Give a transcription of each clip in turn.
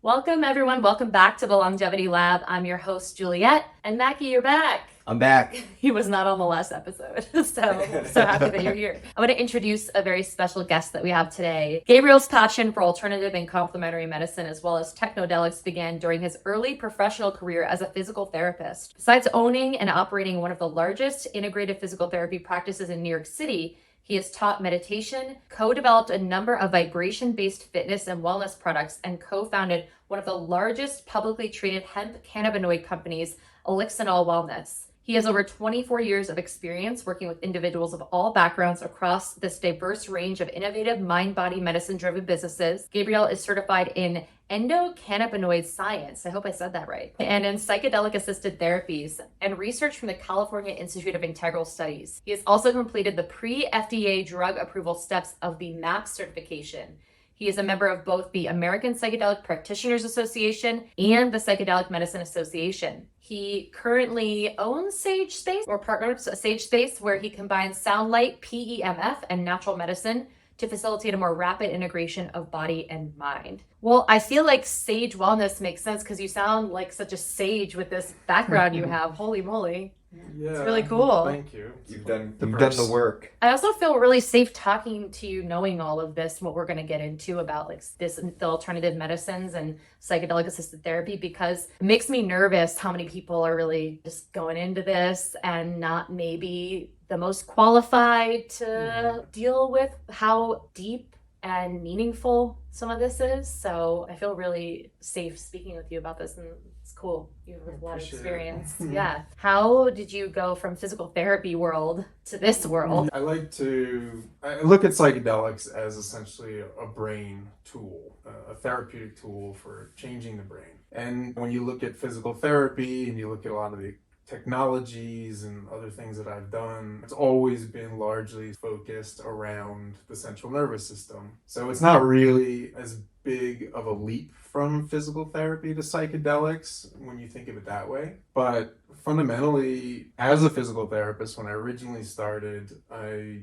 Welcome, everyone. Welcome back to the Longevity Lab. I'm your host, Juliet. And Mackie, you're back. I'm back. He was not on the last episode, so happy that you're here. I'm going to introduce a very special guest that we have today. Gabriel's passion for alternative and complementary medicine, as well as technodelics, began during his early professional career as a physical therapist. Besides owning and operating one of the largest integrative physical therapy practices in New York City, he has taught meditation, co-developed a number of vibration-based fitness and wellness products, and co-founded one of the largest publicly traded hemp-cannabinoid companies, Elixinol Wellness. He has over 24 years of experience working with individuals of all backgrounds across this diverse range of innovative mind-body medicine-driven businesses. Gabriel is certified in endocannabinoid science, I hope I said that right, and in psychedelic-assisted therapies and research from the California Institute of Integral Studies. He has also completed the pre-FDA drug approval steps of the MAP certification. He is a member of both the American Psychedelic Practitioners Association and the Psychedelic Medicine Association. He currently owns Sage Space, or partners Sage Space, where he combines sound light, PEMF, and natural medicine to facilitate a more rapid integration of body and mind. Well, I feel like Sage Wellness makes sense because you sound like such a sage with this background you have. Holy moly. Yeah, it's really cool. Thank you. You've done the work. I also feel really safe talking to you, knowing all of this, what we're going to get into about like the alternative medicines and psychedelic assisted therapy, because it makes me nervous how many people are really just going into this and not maybe the most qualified to deal with how deep and meaningful some of this is. So I feel really safe speaking with you about this, and it's cool. You have a lot of experience. Yeah. How did you go from physical therapy world to this world? I look at psychedelics as essentially a brain tool, a therapeutic tool for changing the brain. And when you look at physical therapy and you look at a lot of the technologies and other things that I've done, it's always been largely focused around the central nervous system. So it's not really as big of a leap from physical therapy to psychedelics when you think of it that way. But fundamentally, as a physical therapist, when I originally started, I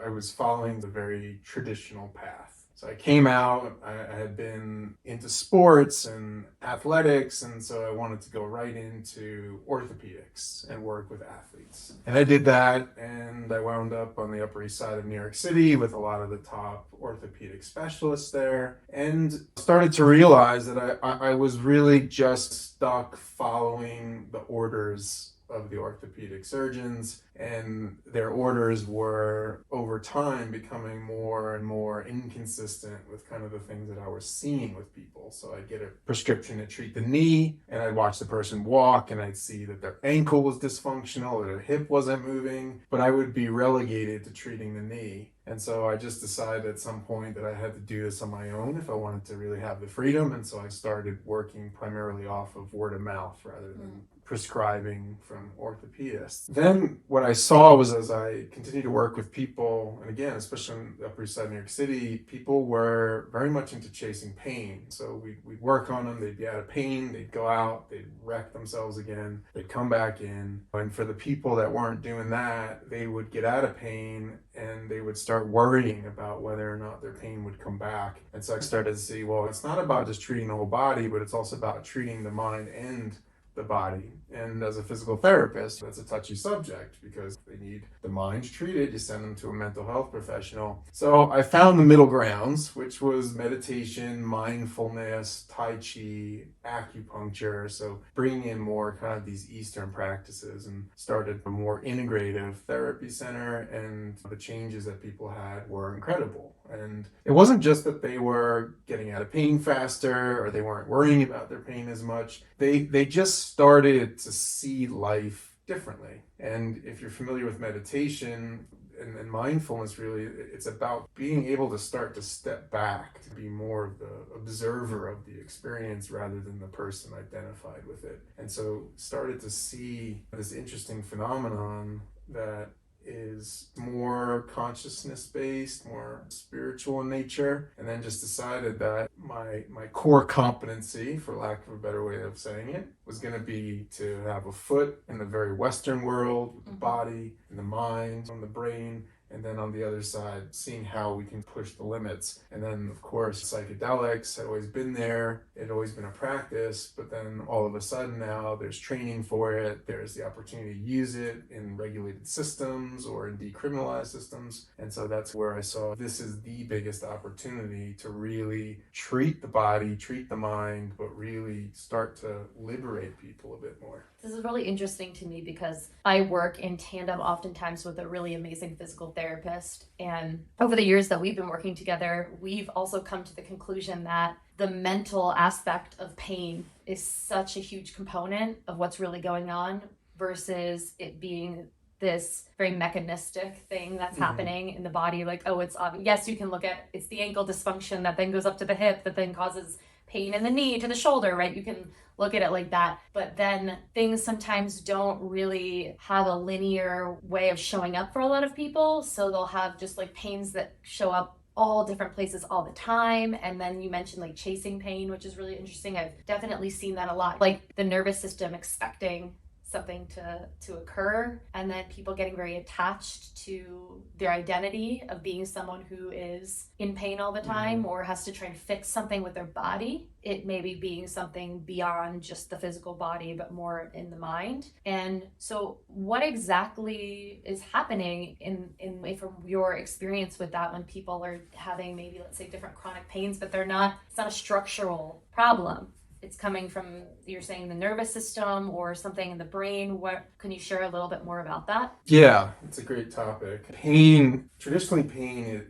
was following the very traditional path. So I came out, I had been into sports and athletics, and so I wanted to go right into orthopedics and work with athletes. And I did that, and I wound up on the Upper East Side of New York City with a lot of the top orthopedic specialists there, and started to realize that I was really just stuck following the orders of the orthopedic surgeons, and their orders were over time becoming more and more inconsistent with kind of the things that I was seeing with people. So I'd get a prescription to treat the knee, and I'd watch the person walk, and I'd see that their ankle was dysfunctional or their hip wasn't moving, but I would be relegated to treating the knee. And so I just decided at some point that I had to do this on my own if I wanted to really have the freedom. And so I started working primarily off of word of mouth rather than prescribing from orthopedists. Then what I saw was, as I continued to work with people, and again, especially in the Upper East Side of New York City, people were very much into chasing pain. So we'd work on them, they'd be out of pain, they'd go out, they'd wreck themselves again, they'd come back in. And for the people that weren't doing that, they would get out of pain and they would start worrying about whether or not their pain would come back. And so I started to see, well, it's not about just treating the whole body, but it's also about treating the mind and the body. And as a physical therapist, that's a touchy subject because they need the mind treated. You send them to a mental health professional. So I found the middle grounds, which was meditation, mindfulness, Tai Chi, acupuncture. So bringing in more kind of these Eastern practices, and started a more integrative therapy center, and the changes that people had were incredible. And it wasn't just that they were getting out of pain faster or they weren't worrying about their pain as much. They just started to see life differently. And if you're familiar with meditation and mindfulness, really, it's about being able to start to step back, to be more of the observer of the experience rather than the person identified with it. And so started to see this interesting phenomenon that is more consciousness-based, more spiritual in nature, and then just decided that my core competency, for lack of a better way of saying it, was going to be to have a foot in the very Western world with the body and the mind and the brain, And then on the other side, seeing how we can push the limits. And then, of course, psychedelics had always been there. It had always been a practice. But then all of a sudden now there's training for it. There's the opportunity to use it in regulated systems or in decriminalized systems. And so that's where I saw this is the biggest opportunity to really treat the body, treat the mind, but really start to liberate people a bit more. This is really interesting to me because I work in tandem oftentimes with a really amazing physical therapist. And over the years that we've been working together, we've also come to the conclusion that the mental aspect of pain is such a huge component of what's really going on versus it being this very mechanistic thing that's happening in the body. Like, oh, it's obvious. Yes, you can look at it's the ankle dysfunction that then goes up to the hip that then causes pain in the knee to the shoulder, right? You can look at it like that. But then things sometimes don't really have a linear way of showing up for a lot of people. So they'll have just like pains that show up all different places all the time. And then you mentioned like chasing pain, which is really interesting. I've definitely seen that a lot. Like the nervous system expecting something to occur, and then people getting very attached to their identity of being someone who is in pain all the time or has to try and fix something with their body. It may be being something beyond just the physical body, but more in the mind. And so what exactly is happening in from your experience with that when people are having maybe, let's say, different chronic pains, but it's not a structural problem? It's coming from, you're saying, the nervous system or something in the brain. What can you share a little bit more about that? Yeah, it's a great topic. Pain, traditionally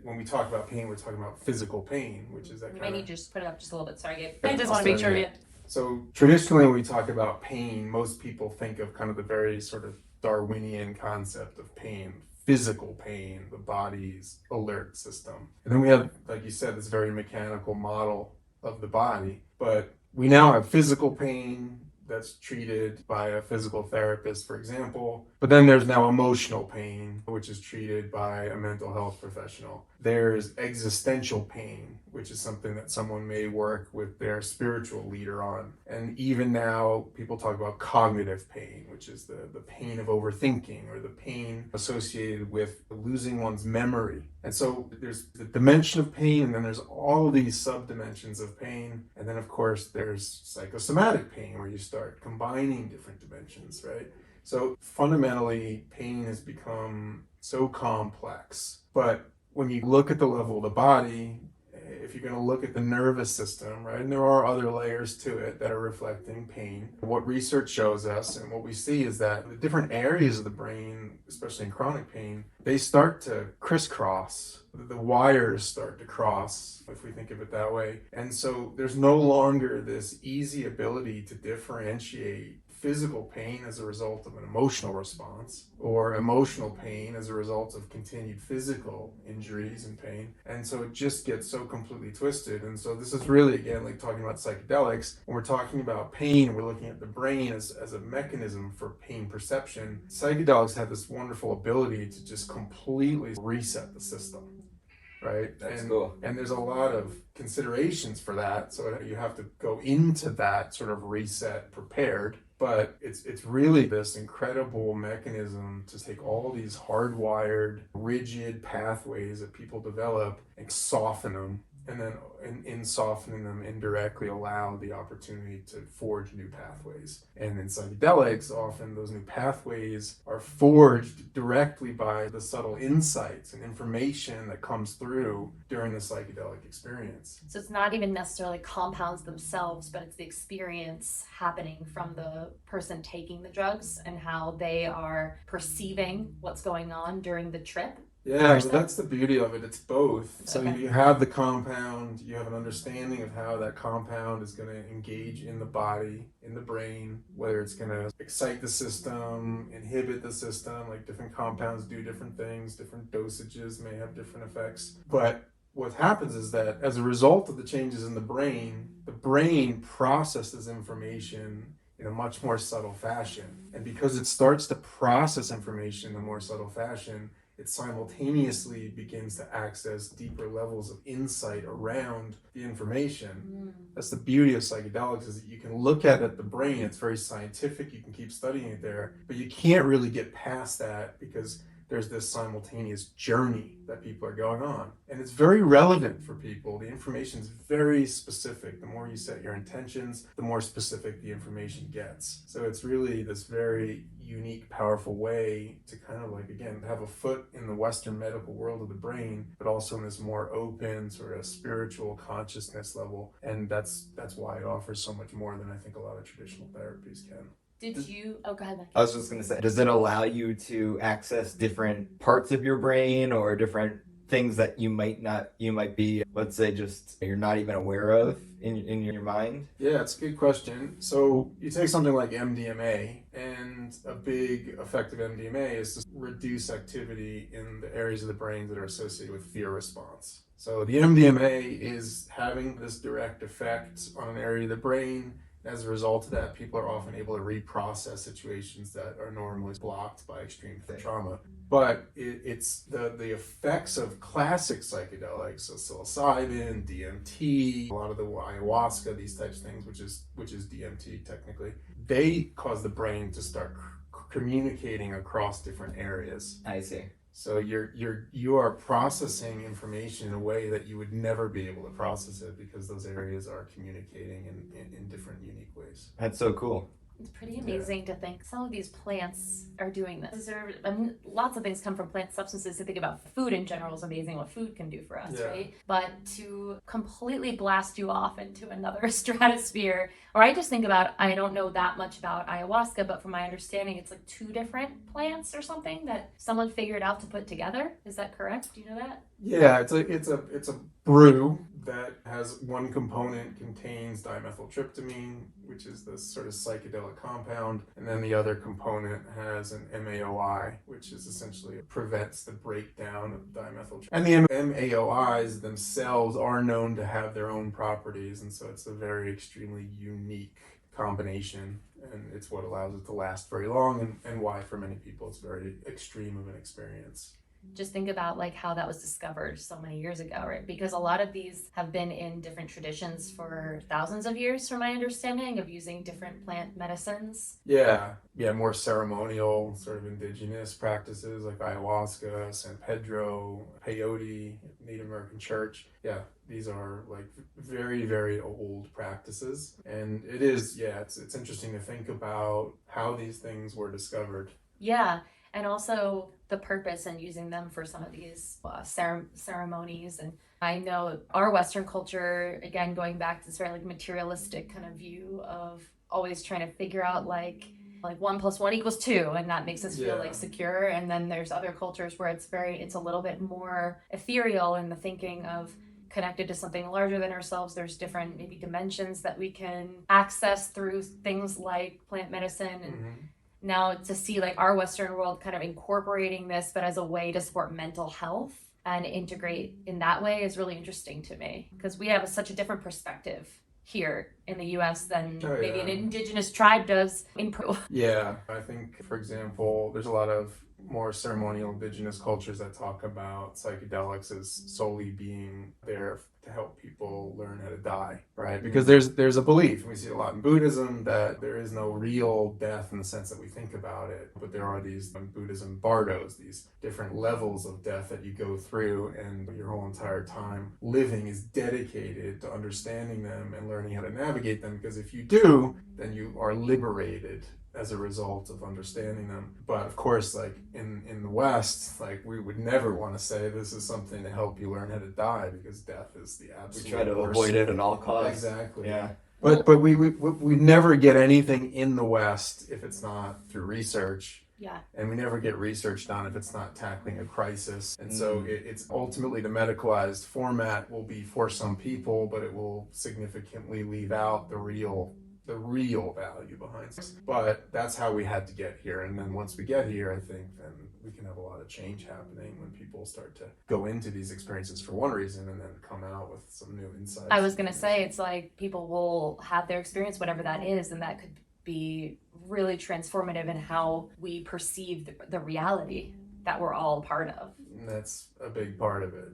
when we talk about pain, we're talking about physical pain, which is that You kind may of... need to just put it up just a little bit. Sorry, Gabe. I just want to make sure you... So traditionally when we talk about pain, most people think of kind of the very sort of Darwinian concept of pain, physical pain, the body's alert system. And then we have, like you said, this very mechanical model of the body. But we now have physical pain that's treated by a physical therapist, for example. But then there's now emotional pain, which is treated by a mental health professional. There's existential pain, which is something that someone may work with their spiritual leader on. And even now, people talk about cognitive pain, which is the pain of overthinking or the pain associated with losing one's memory. And so there's the dimension of pain, and then there's all these subdimensions of pain. And then, of course, there's psychosomatic pain, where you start combining different dimensions, right? So fundamentally, pain has become so complex. But when you look at the level of the body, if you're going to look at the nervous system, right, and there are other layers to it that are reflecting pain, what research shows us and what we see is that the different areas of the brain, especially in chronic pain, they start to crisscross. The wires start to cross, if we think of it that way. And so there's no longer this easy ability to differentiate physical pain as a result of an emotional response or emotional pain as a result of continued physical injuries and pain. And so it just gets so completely twisted. And so this is really, again, like talking about psychedelics. When we're talking about pain, we're looking at the brain as a mechanism for pain perception. Psychedelics have this wonderful ability to just completely reset the system. Right? That's cool. And there's a lot of considerations for that. So you have to go into that sort of reset prepared. But it's really this incredible mechanism to take all these hardwired, rigid pathways that people develop and soften them. And then in softening them, indirectly allow the opportunity to forge new pathways. And in psychedelics, often those new pathways are forged directly by the subtle insights and information that comes through during the psychedelic experience. So it's not even necessarily compounds themselves, but it's the experience happening from the person taking the drugs and how they are perceiving what's going on during the trip. Yeah, so that's the beauty of it. It's both. So Okay. you have the compound, you have an understanding of how that compound is going to engage in the body, in the brain, whether it's going to excite the system, inhibit the system, like different compounds do different things, different dosages may have different effects. But what happens is that as a result of the changes in the brain processes information in a much more subtle fashion. And because it starts to process information in a more subtle fashion, it simultaneously begins to access deeper levels of insight around the information. That's the beauty of psychedelics, is that you can look at the brain, it's very scientific, you can keep studying it there, but you can't really get past that because there's this simultaneous journey that people are going on. And it's very relevant for people. The information is very specific. The more you set your intentions, the more specific the information gets. So it's really this very unique, powerful way to kind of like, again, have a foot in the Western medical world of the brain, but also in this more open sort of spiritual consciousness level. And that's why it offers so much more than I think a lot of traditional therapies can. Go ahead, Mike. I was just going to say, does it allow you to access different parts of your brain or different things that you might be, let's say, just you're not even aware of in your mind? Yeah, it's a good question. So you take something like MDMA, and a big effect of MDMA is to reduce activity in the areas of the brain that are associated with fear response. So the MDMA is having this direct effect on an area of the brain. As a result of that, people are often able to reprocess situations that are normally blocked by extreme trauma. But it's the effects of classic psychedelics, so psilocybin, DMT, a lot of the ayahuasca, these types of things, which is DMT technically, they cause the brain to start communicating across different areas. I see. So you are processing information in a way that you would never be able to process it because those areas are communicating in different unique ways. That's so cool. It's pretty amazing to think some of these plants are doing this. Lots of things come from plant substances. To think about food in general is amazing what food can do for us, right? But to completely blast you off into another stratosphere, or I just think about, I don't know that much about ayahuasca, but from my understanding, it's like 2 different plants or something that someone figured out to put together. Is that correct? Do you know that? Yeah, it's a brew that has one component contains dimethyltryptamine, which is this sort of psychedelic compound, and then the other component has an MAOI, which is essentially prevents the breakdown of dimethyltryptamine. And the MAOIs themselves are known to have their own properties, and so it's a very extremely unique combination, and it's what allows it to last very long, and why for many people it's very extreme of an experience. Just think about like how that was discovered so many years ago, right? Because a lot of these have been in different traditions for thousands of years, from my understanding, of using different plant medicines. Yeah, more ceremonial, sort of indigenous practices like ayahuasca, San Pedro, peyote, Native American church. Yeah, these are like very, very old practices. And it is, it's interesting to think about how these things were discovered. Yeah. And also the purpose and using them for some of these ceremonies. And I know our Western culture, again, going back to this very like materialistic kind of view of always trying to figure out like 1 + 1 = 2, and that makes us feel like secure. And then there's other cultures where it's a little bit more ethereal in the thinking of connected to something larger than ourselves. There's different maybe dimensions that we can access through things like plant medicine. And now to see like our Western world kind of incorporating this, but as a way to support mental health and integrate in that way is really interesting to me, because we have such a different perspective here in the US than maybe an indigenous tribe does in Peru. Yeah, I think, for example, there's a lot of more ceremonial indigenous cultures that talk about psychedelics as solely being there to help people learn how to die, right? Because there's a belief, and we see it a lot in Buddhism, that there is no real death in the sense that we think about it, but there are these, in Buddhism, bardos, these different levels of death that you go through, and your whole entire time living is dedicated to understanding them and learning how to navigate them, because if you do, then you are liberated as a result of understanding them. But of course, like in the West, like we would never want to say this is something to help you learn how to die, because death is the absolute We try to worst. avoid it at all costs. Exactly. Yeah. But we never get anything in the West if it's not through research. Yeah. And we never get research done if it's not tackling a crisis. And so it's ultimately the medicalized format will be for some people, but it will significantly leave out the real value behind it. But that's how we had to get here. And then once we get here, I think then we can have a lot of change happening when people start to go into these experiences for one reason and then come out with some new insights. I was going to say, it's like people will have their experience, whatever that is, and that could be really transformative in how we perceive the reality that we're all a part of. And that's a big part of it.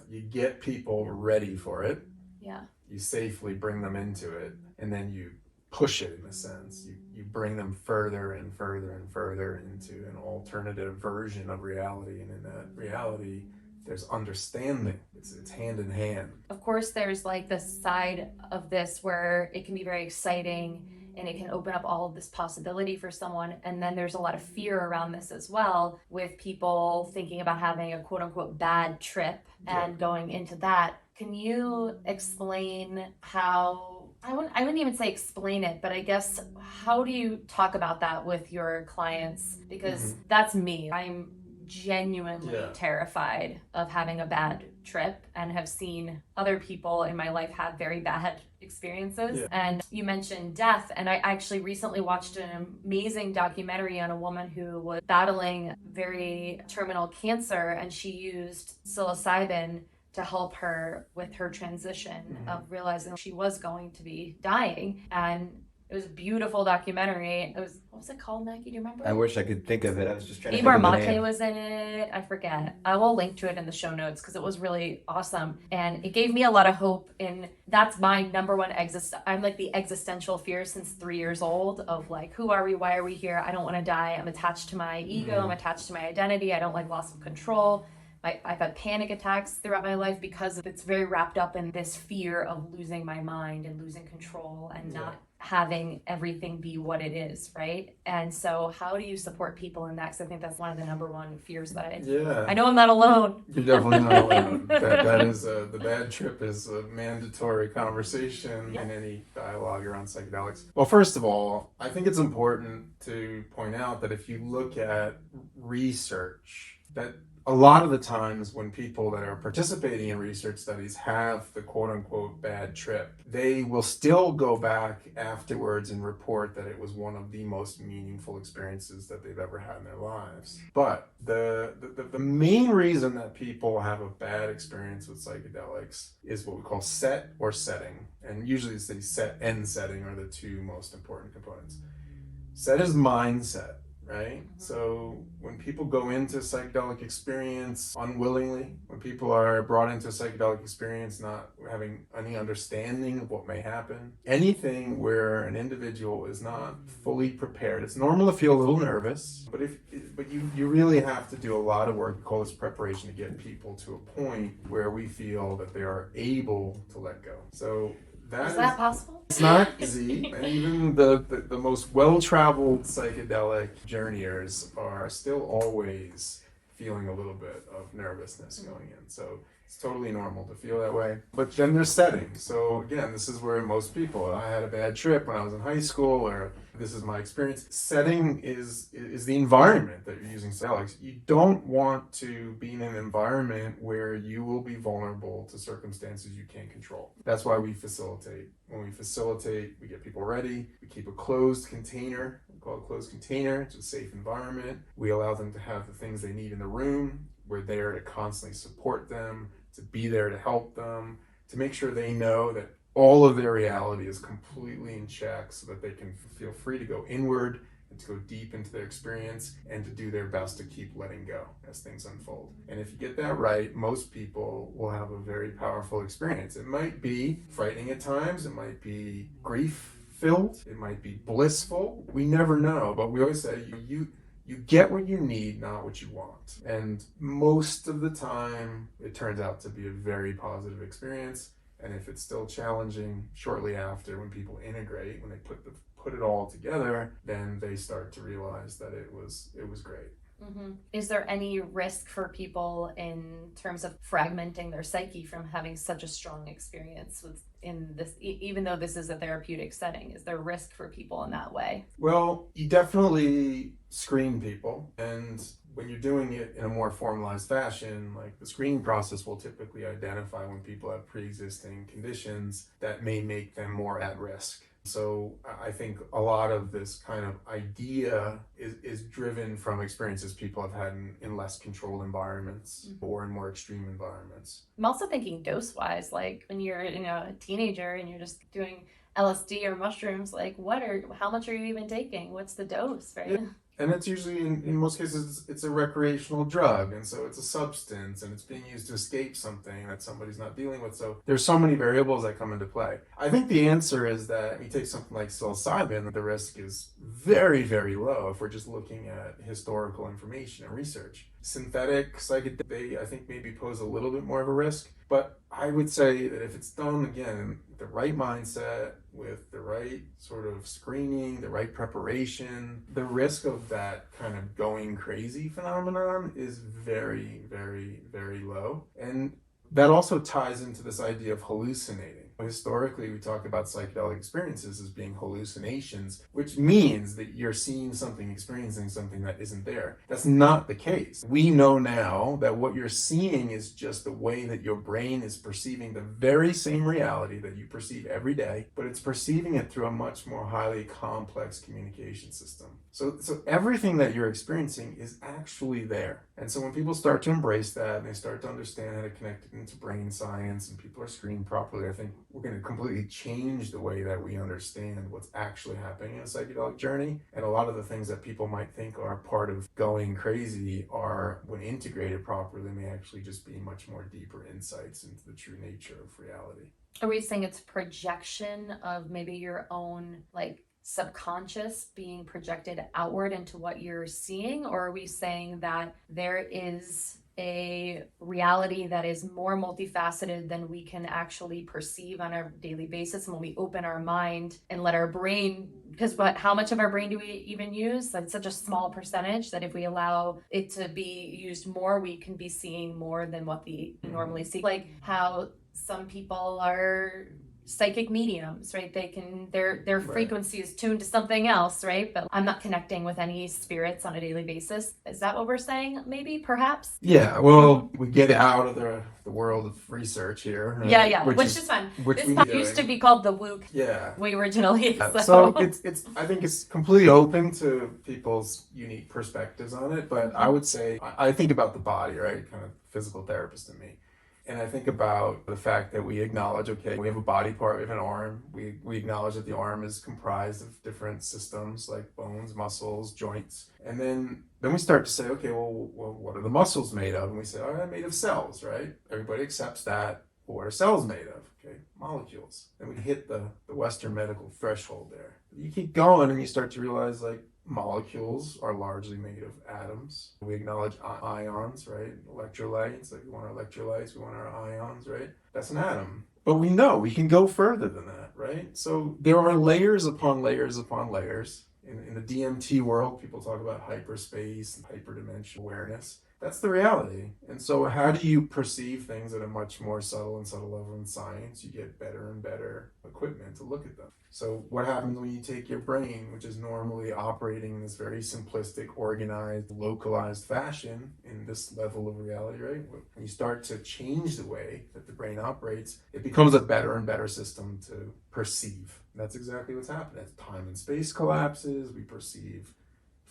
You get people ready for it. Yeah. You safely bring them into it, and then you push it in a sense. You bring them further and further and further into an alternative version of reality, and in that reality there's understanding. It's hand in hand. Of course, there's like the side of this where it can be very exciting and it can open up all of this possibility for someone. And then there's a lot of fear around this as well, with people thinking about having a quote unquote bad trip and going into that. Can you explain how, I wouldn't even say explain it, but I guess how do you talk about that with your clients? Because that's me. I'm genuinely terrified of having a bad trip and have seen other people in my life have very bad experiences. And you mentioned death, and I actually recently watched an amazing documentary on a woman who was battling very terminal cancer, and she used psilocybin to help her with her transition of realizing she was going to be dying. And it was a beautiful documentary. It was, what was it called, Mackie? Do you remember? I wish I could think of it. I was just trying to Igor think of the Mate name. was in it. I forget. I will link to it in the show notes because it was really awesome. And it gave me a lot of hope. And that's my number one I'm like the existential fear since 3 years old of like, who are we? Why are we here? I don't want to die. I'm attached to my ego. I'm attached to my identity. I don't like loss of control. I've had panic attacks throughout my life because it's very wrapped up in this fear of losing my mind and losing control and not having everything be what it is, right? And so how do you support people in that? Because I think that's one of the number one fears that I know I'm not alone. You're definitely not alone. That is the bad trip is a mandatory conversation in any dialogue around psychedelics. Well, first of all, I think it's important to point out that if you look at research, that a lot of the times when people that are participating in research studies have the quote unquote bad trip, they will still go back afterwards and report that it was one of the most meaningful experiences that they've ever had in their lives. But the main reason that people have a bad experience with psychedelics is what we call set or setting. And usually it's the set and setting are the two most important components. Set is mindset. Right? So when people go into a psychedelic experience unwillingly, when people are brought into a psychedelic experience not having any understanding of what may happen, anything where an individual is not fully prepared, it's normal to feel a little nervous, but you really have to do a lot of work. We call this preparation to get people to a point where we feel that they are able to let go. So is that possible? It's not easy, and even the most well-traveled psychedelic journeyers are still always feeling a little bit of nervousness going in. So it's totally normal to feel that way. But then there's settings. So again, this is where most people, I had a bad trip when I was in high school, or this is my experience. Setting is the environment that you're using psychedelics. You don't want to be in an environment where you will be vulnerable to circumstances you can't control. That's why we facilitate. When we facilitate, we get people ready. We keep a closed container. We call it a closed container. It's a safe environment. We allow them to have the things they need in the room. We're there to constantly support them, to be there to help them, to make sure they know that all of their reality is completely in check so that they can feel free to go inward and to go deep into their experience and to do their best to keep letting go as things unfold. And if you get that right, most people will have a very powerful experience. It might be frightening at times, it might be grief-filled, it might be blissful. We never know, but we always say you get what you need, not what you want. And most of the time, it turns out to be a very positive experience. And if it's still challenging shortly after, when people integrate, when they put it all together, then they start to realize that it was great. Mm-hmm. Is there any risk for people in terms of fragmenting their psyche from having such a strong experience in this, even though this is a therapeutic setting? Is there risk for people in that way? Well, you definitely screen people, and when you're doing it in a more formalized fashion, like the screening process will typically identify when people have pre-existing conditions that may make them more at risk. So I think a lot of this kind of idea is driven from experiences people have had in less controlled environments or in more extreme environments. I'm also thinking dose-wise, like when you're a teenager and you're just doing LSD or mushrooms, like how much are you even taking? What's the dose, right? Yeah. And it's usually, in most cases, it's a recreational drug. And so it's a substance and it's being used to escape something that somebody's not dealing with. So there's so many variables that come into play. I think the answer is that you take something like psilocybin, the risk is very, very low if we're just looking at historical information and research. Synthetic psychedelics, they, I think, maybe pose a little bit more of a risk. But I would say that if it's done, again, with the right mindset, with the right sort of screening, the right preparation, the risk of that kind of going crazy phenomenon is very, very, very low. And that also ties into this idea of hallucinating. Historically, we talk about psychedelic experiences as being hallucinations, which means that you're seeing something, experiencing something that isn't there. That's not the case. We know now that what you're seeing is just the way that your brain is perceiving the very same reality that you perceive every day, but it's perceiving it through a much more highly complex communication system. So everything that you're experiencing is actually there. And so when people start to embrace that and they start to understand how to connect it into brain science and people are screened properly, I think we're going to completely change the way that we understand what's actually happening in a psychedelic journey. And a lot of the things that people might think are part of going crazy are, when integrated properly, may actually just be much more deeper insights into the true nature of reality. Are we saying it's projection of maybe your own, like, subconscious being projected outward into what you're seeing? Or are we saying that there is a reality that is more multifaceted than we can actually perceive on a daily basis? And when we open our mind and let our brain, because how much of our brain do we even use? That's such a small percentage that if we allow it to be used more, we can be seeing more than what we normally see. Like how some people are psychic mediums, right? They can, their frequency is tuned to something else, right? But I'm not connecting with any spirits on a daily basis. Is that what we're saying? Maybe, perhaps? Yeah, well, we get out of the world of research here. Right? Yeah, which is fun. This used to be called the Wook. Yeah. We originally. So it's I think it's completely open to people's unique perspectives on it. But I would say I think about the body, right? Kind of physical therapist in me. And I think about the fact that we acknowledge, okay, we have a body part, we have an arm. We acknowledge that the arm is comprised of different systems like bones, muscles, joints. And then we start to say, okay, well, what are the muscles made of? And we say, oh, they're made of cells, right? Everybody accepts that. But what are cells made of? Okay, molecules. Then we hit the Western medical threshold there. You keep going and you start to realize, like, molecules are largely made of atoms. We acknowledge ions, right? Electrolytes, like we want our electrolytes, we want our ions, right? That's an atom. But we know we can go further than that, right? So there are layers upon layers upon layers. In the DMT world, people talk about hyperspace and hyperdimensional awareness. That's the reality. And so how do you perceive things at a much more subtle level in science? You get better and better equipment to look at them. So what happens when you take your brain, which is normally operating in this very simplistic, organized, localized fashion in this level of reality, right? When you start to change the way that the brain operates, it becomes a better and better system to perceive. And that's exactly what's happening. As time and space collapses, we perceive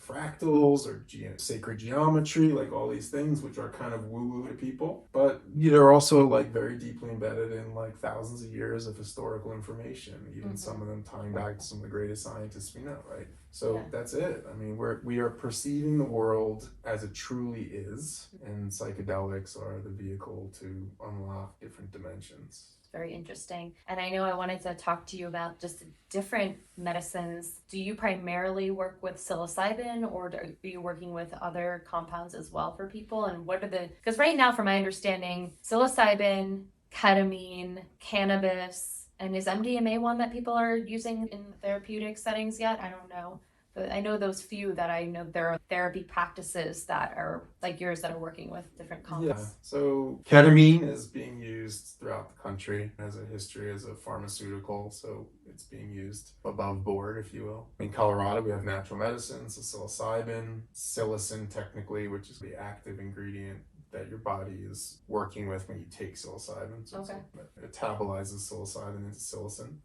fractals or sacred geometry, like all these things which are kind of woo-woo to people, but they're also like very deeply embedded in like thousands of years of historical information, even some of them tying back to some of the greatest scientists we know, right? So that's it. I mean, we are perceiving the world as it truly is, and psychedelics are the vehicle to unlock different dimensions. Very interesting. And I know I wanted to talk to you about just different medicines. Do you primarily work with psilocybin, or are you working with other compounds as well for people? And what are because right now, from my understanding, psilocybin, ketamine, cannabis, and is MDMA one that people are using in therapeutic settings yet? I don't know. But I know those few that I know there are therapy practices that are like yours that are working with different compounds. Yeah, so ketamine is being used throughout the country. It has a history as a pharmaceutical, so it's being used above board, if you will. In Colorado, we have natural medicines, so psilocybin, psilocin technically, which is the active ingredient that your body is working with when you take psilocybin. So it metabolizes psilocybin into psilocin.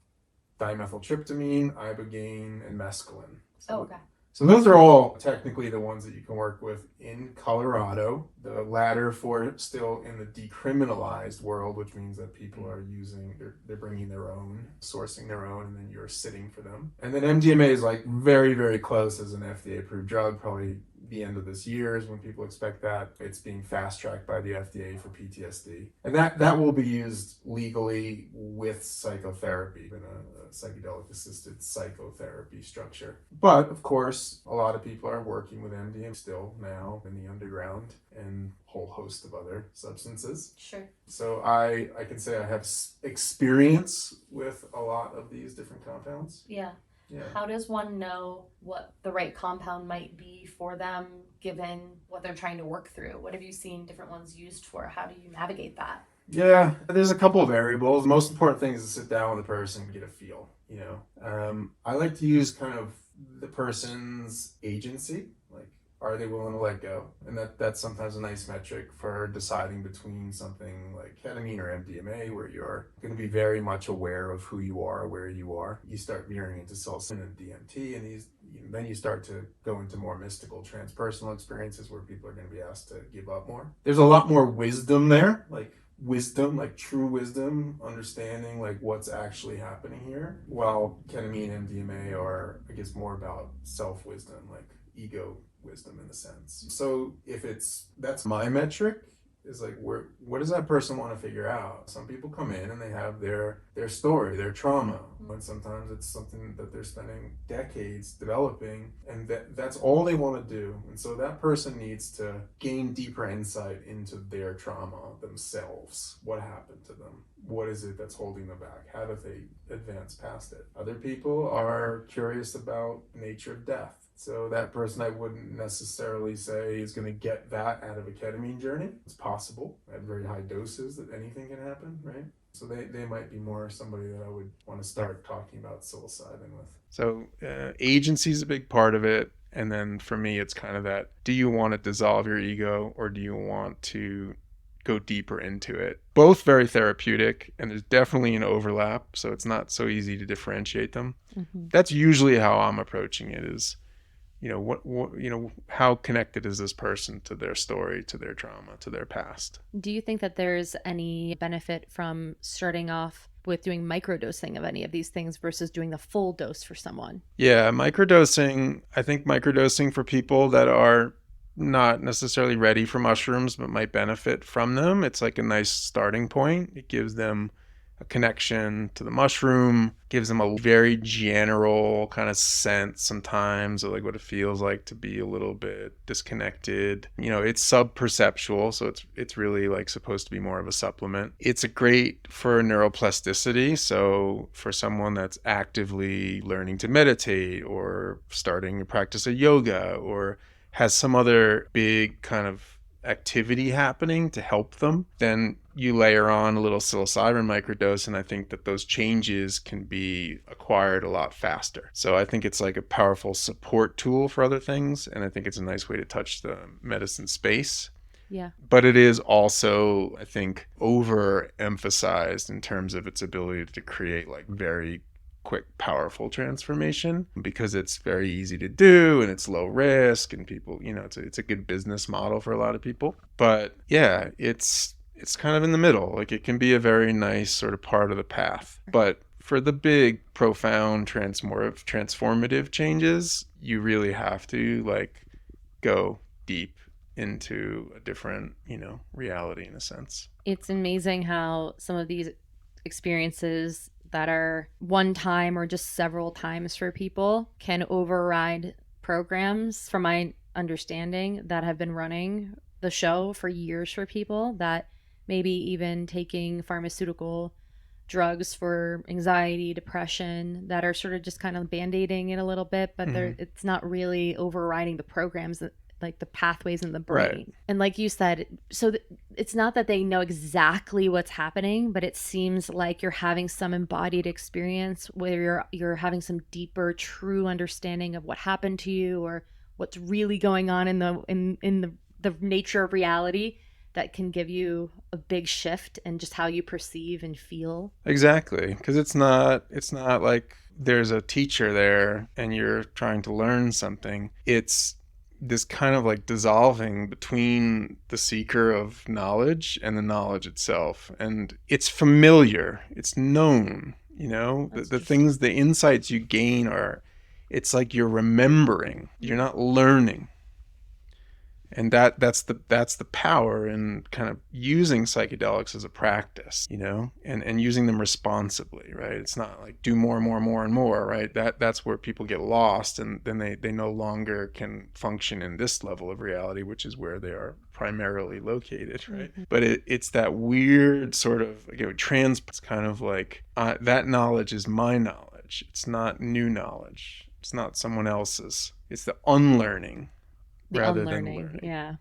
Dimethyltryptamine, ibogaine, and mescaline. So those are all technically the ones that you can work with in Colorado. The latter for still in the decriminalized world, which means that people are they're bringing their own, sourcing their own, and then you're sitting for them. And then MDMA is like very, very close as an FDA approved drug, probably the end of this year is when people expect that. It's being fast tracked by the FDA for PTSD. And that will be used legally with psychotherapy in a psychedelic-assisted psychotherapy structure. But of course, a lot of people are working with MDMA still now in the underground and a whole host of other substances. Sure. So I can say I have experience with a lot of these different compounds. Yeah. Yeah. How does one know what the right compound might be for them given what they're trying to work through? What have you seen different ones used for? How do you navigate that? Yeah, there's a couple of variables. The most important thing is to sit down with the person and get a feel, you know. I like to use kind of the person's agency, like are they willing to let go? And that's sometimes a nice metric for deciding between something like ketamine or MDMA, where you're going to be very much aware of who you are, where you are. You start veering into psilocybin and DMT, and then you start to go into more mystical transpersonal experiences where people are going to be asked to give up more. There's a lot more wisdom there, like true wisdom, understanding like what's actually happening here, while ketamine and MDMA are, I guess, more about self-wisdom, like ego wisdom in a sense. So that's my metric, is like what does that person want to figure out? Some people come in and they have their story, their trauma, and sometimes it's something that they're spending decades developing, and that's all they want to do. And so that person needs to gain deeper insight into their trauma themselves. What happened to them? What is it that's holding them back? How do they advance past it? Other people are curious about the nature of death. So that person, I wouldn't necessarily say is going to get that out of a ketamine journey. It's possible at very high doses that anything can happen, right? So they might be more somebody that I would want to start talking about psilocybin with. So agency is a big part of it. And then for me, it's kind of that, do you want to dissolve your ego, or do you want to go deeper into it? Both very therapeutic, and there's definitely an overlap. So it's not so easy to differentiate them. Mm-hmm. That's usually how I'm approaching it, is, you know, what how connected is this person to their story, to their trauma, to their past? Do you think that there's any benefit from starting off with doing microdosing of any of these things versus doing the full dose for someone? Yeah, microdosing. I think microdosing for people that are not necessarily ready for mushrooms but might benefit from them, it's like a nice starting point. It gives them a connection to the mushroom, gives them a very general kind of sense sometimes of like what it feels like to be a little bit disconnected. You know, it's sub-perceptual, so it's really like supposed to be more of a supplement. It's a great for neuroplasticity, so for someone that's actively learning to meditate or starting to practice a yoga or has some other big kind of activity happening to help them, then you layer on a little psilocybin microdose, and I think that those changes can be acquired a lot faster. So I think it's like a powerful support tool for other things, and I think it's a nice way to touch the medicine space. Yeah. But it is also, I think, overemphasized in terms of its ability to create like very quick, powerful transformation, because it's very easy to do and it's low risk, and people, you know, it's a good business model for a lot of people. But yeah, it's kind of in the middle. Like, it can be a very nice sort of part of the path. But for the big, profound, transformative changes, you really have to like go deep into a different, you know, reality in a sense. It's amazing how some of these experiences that are one time or just several times for people can override programs, from my understanding, that have been running the show for years for people, that maybe even taking pharmaceutical drugs for anxiety, depression, that are sort of just kind of band-aiding it a little bit, but it's not really overriding the programs that, like the pathways in the brain. Right. And like you said, so it's not that they know exactly what's happening, but it seems like you're having some embodied experience where you're having some deeper, true understanding of what happened to you, or what's really going on in the nature of reality, that can give you a big shift in just how you perceive and feel. Exactly, because it's not like there's a teacher there and you're trying to learn something, it's this kind of like dissolving between the seeker of knowledge and the knowledge itself. And it's familiar, it's known, you know, the things, the insights you gain are, it's like you're remembering, you're not learning. And that's the power in kind of using psychedelics as a practice, you know, and using them responsibly, right? It's not like do more and more and more and more, right? That's where people get lost, and then they no longer can function in this level of reality, which is where they are primarily located, right? Mm-hmm. But it's that weird sort of, again, it's kind of like that knowledge is my knowledge. It's not new knowledge. It's not someone else's. It's the unlearning. Rather than learning, yeah,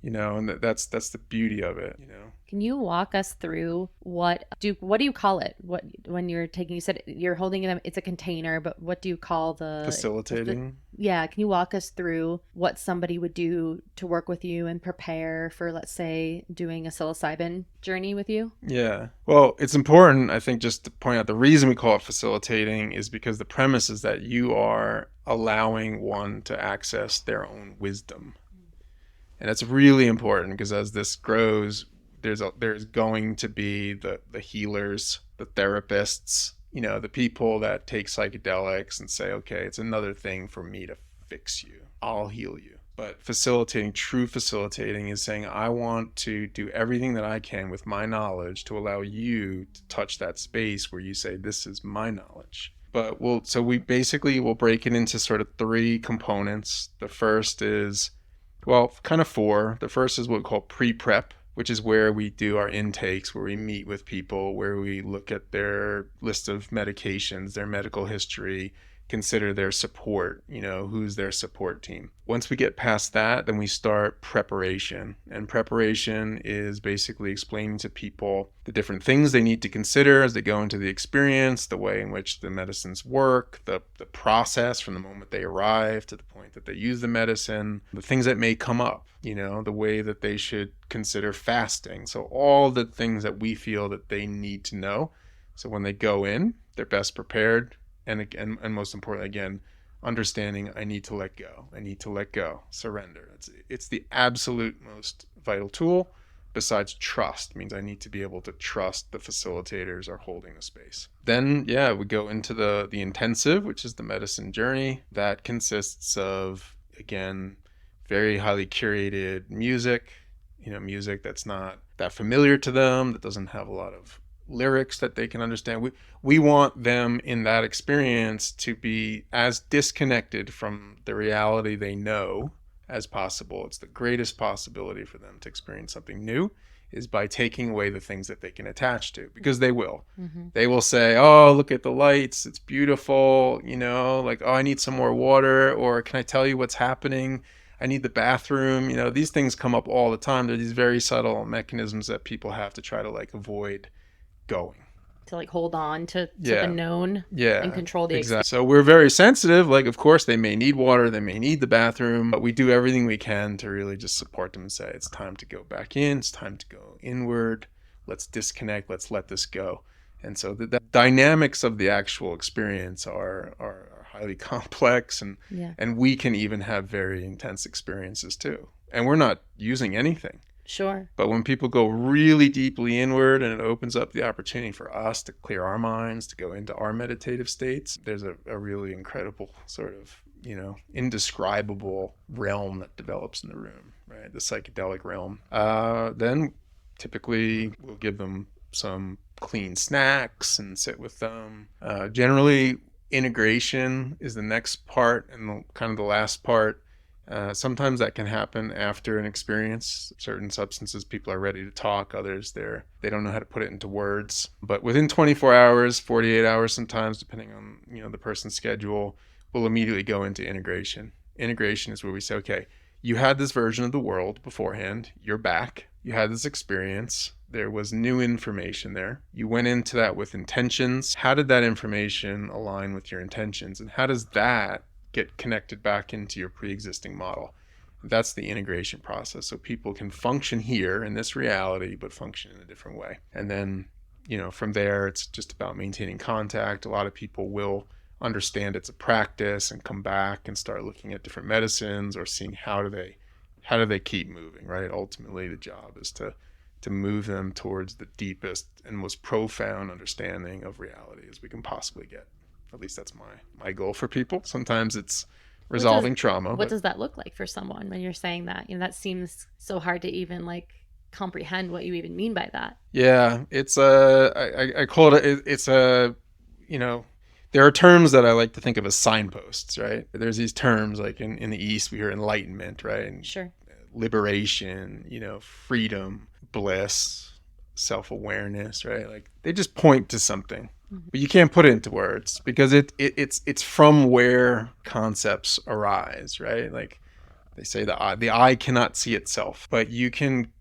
you know, and that's the beauty of it, you know. Can you walk us through what do you call it? What, when you're taking, you said you're holding them, it's a container, but what do you call facilitating? Yeah, can you walk us through what somebody would do to work with you and prepare for, let's say, doing a psilocybin journey with you? Yeah. Well, it's important, I think, just to point out the reason we call it facilitating is because the premise is that you are allowing one to access their own wisdom. And that's really important because as this grows, there's going to be the healers, the therapists, you know, the people that take psychedelics and say, okay, it's another thing for me to fix you. I'll heal you. But true facilitating is saying, I want to do everything that I can with my knowledge to allow you to touch that space where you say, this is my knowledge. But we basically will break it into sort of 3 components. The first is, well, kind of 4. The first is what we call pre-prep, which is where we do our intakes, where we meet with people, where we look at their list of medications, their medical history, consider their support, you know, who's their support team. Once we get past that, then we start preparation. And preparation is basically explaining to people the different things they need to consider as they go into the experience, the way in which the medicines work, the process from the moment they arrive to the point that they use the medicine, the things that may come up, you know, the way that they should consider fasting. So all the things that we feel that they need to know. So when they go in, they're best prepared. And most importantly, again, understanding I need to let go, surrender. It's the absolute most vital tool. Besides trust, means I need to be able to trust the facilitators are holding the space. Then, yeah, we go into the intensive, which is the medicine journey. That consists of, again, very highly curated music, you know, music that's not that familiar to them, that doesn't have a lot of lyrics that they can understand. We want them in that experience to be as disconnected from the reality they know as possible. It's the greatest possibility for them to experience something new is by taking away the things that they can attach to, because they will. Mm-hmm. They will say, oh, look at the lights, it's beautiful, you know, like, oh, I need some more water, or can I tell you what's happening? I need the bathroom. You know, these things come up all the time. They're these very subtle mechanisms that people have to try to like avoid going, to like hold on to the known and control the experience. So we're very sensitive. Like, of course, they may need water, they may need the bathroom, but we do everything we can to really just support them and say, it's time to go back in, it's time to go inward, let's disconnect, let's let this go. And so the dynamics of the actual experience are highly complex, and we can even have very intense experiences too. And we're not using anything. Sure. But when people go really deeply inward and it opens up the opportunity for us to clear our minds, to go into our meditative states, there's a really incredible sort of, you know, indescribable realm that develops in the room, right? The psychedelic realm. Then typically we'll give them some clean snacks and sit with them. Generally, integration is the next part and kind of the last part. Sometimes that can happen after an experience. Certain substances, people are ready to talk. Others, they don't know how to put it into words. But within 24 hours, 48 hours sometimes, depending on, you know, the person's schedule, we'll immediately go into integration. Integration is where we say, okay, you had this version of the world beforehand. You're back. You had this experience. There was new information there. You went into that with intentions. How did that information align with your intentions? And how does that get connected back into your pre-existing model? That's the integration process. So people can function here in this reality, but function in a different way. And then, you know, from there, it's just about maintaining contact. A lot of people will understand it's a practice and come back and start looking at different medicines or seeing how do they keep moving, right? Ultimately, the job is to move them towards the deepest and most profound understanding of reality as we can possibly get. At least that's my goal for people. Sometimes it's resolving trauma. What does that look like for someone when you're saying that? That seems so hard to even like comprehend what you even mean by that. Yeah, it's I call it, it's a, there are terms that I like to think of as signposts, right? There's these terms like in the East, we hear enlightenment, right? And Sure. liberation, freedom, bliss, self-awareness, right? Like they just point to something, but you can't put it into words because it's from where concepts arise, right? Like they say the eye cannot see itself, but you can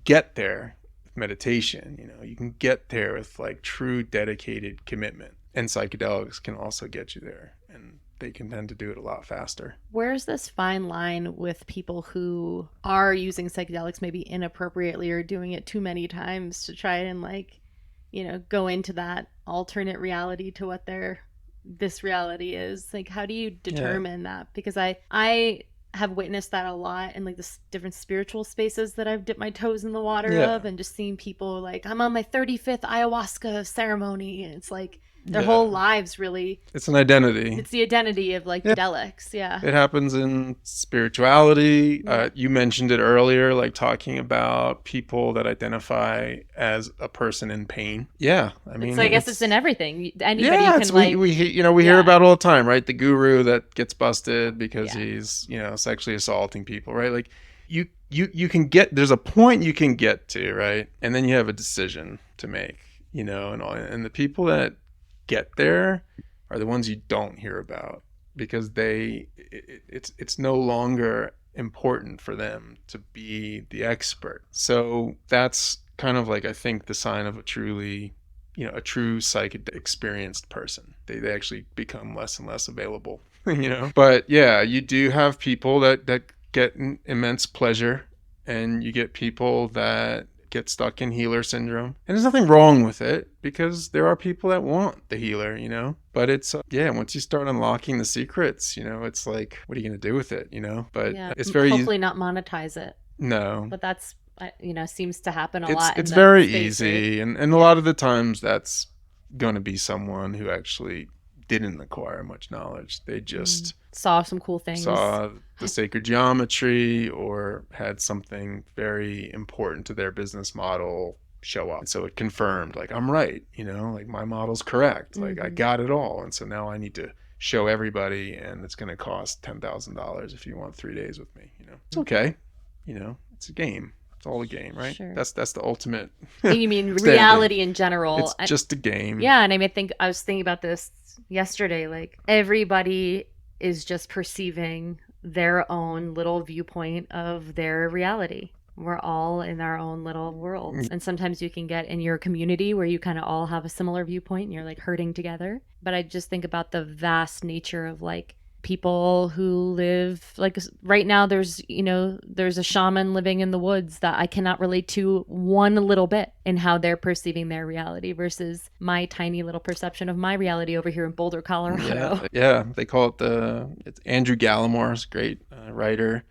get there with meditation, you can get there with like true dedicated commitment, and psychedelics can also get you there, and they can tend to do it a lot faster. Where's this fine line with people who are using psychedelics maybe inappropriately or doing it too many times to try and like, go into that alternate reality to what this reality is? Like, how do you determine that? Because I have witnessed that a lot in like the different spiritual spaces that I've dipped my toes in the water of, and just seeing people like, I'm on my 35th ayahuasca ceremony, and it's like their whole lives really, it's an identity. It's the identity of like psychedelics. It happens in spirituality. You mentioned it earlier, like talking about people that identify as a person in pain. I mean, so I guess it's in everything. Anybody can we hear about it all the time, right? The guru that gets busted because he's sexually assaulting people, right? Like you can get, there's a point you can get to, right? And then you have a decision to make, and the people that get there are the ones you don't hear about because it's no longer important for them to be the expert. So that's kind of like, I think, the sign of a true psychic experienced person. They actually become less and less available, But you do have people that get immense pleasure, and you get people that get stuck in healer syndrome, and there's nothing wrong with it because there are people that want the healer, but it's once you start unlocking the secrets, it's like, what are you going to do with it, but it's very hopefully not monetize it. No, but that's seems to happen a lot. It's very easy, and a lot of the times that's going to be someone who actually didn't acquire much knowledge. They just saw some cool things, saw the sacred geometry, or had something very important to their business model show up. So it confirmed, like, I'm right, like my model's correct. Like I got it all. And so now I need to show everybody, and it's going to cost $10,000 if you want 3 days with me. It's okay. It's a game. It's all a game, right? Sure. That's the ultimate. You mean reality in general? It's just a game. Yeah, and I was thinking about this yesterday. Like, everybody is just perceiving their own little viewpoint of their reality. We're all in our own little worlds. And sometimes you can get in your community where you kind of all have a similar viewpoint and you're like herding together. But I just think about the vast nature of like people who live, like right now there's a shaman living in the woods that I cannot relate to one little bit in how they're perceiving their reality versus my tiny little perception of my reality over here in Boulder, Colorado. They call it it's Andrew Gallimore's great writer,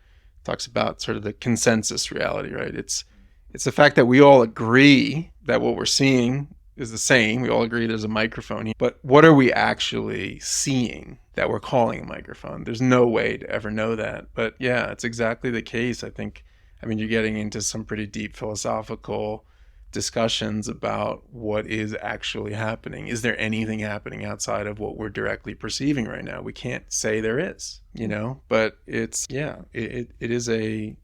talks about sort of the consensus reality, right? It's the fact that we all agree that what we're seeing is the same. We all agree there's a microphone here, but what are we actually seeing that we're calling a microphone? There's no way to ever know that. But yeah, it's exactly the case. I mean, you're getting into some pretty deep philosophical discussions about what is actually happening. Is there anything happening outside of what we're directly perceiving right now? We can't say there is, but it's, it is a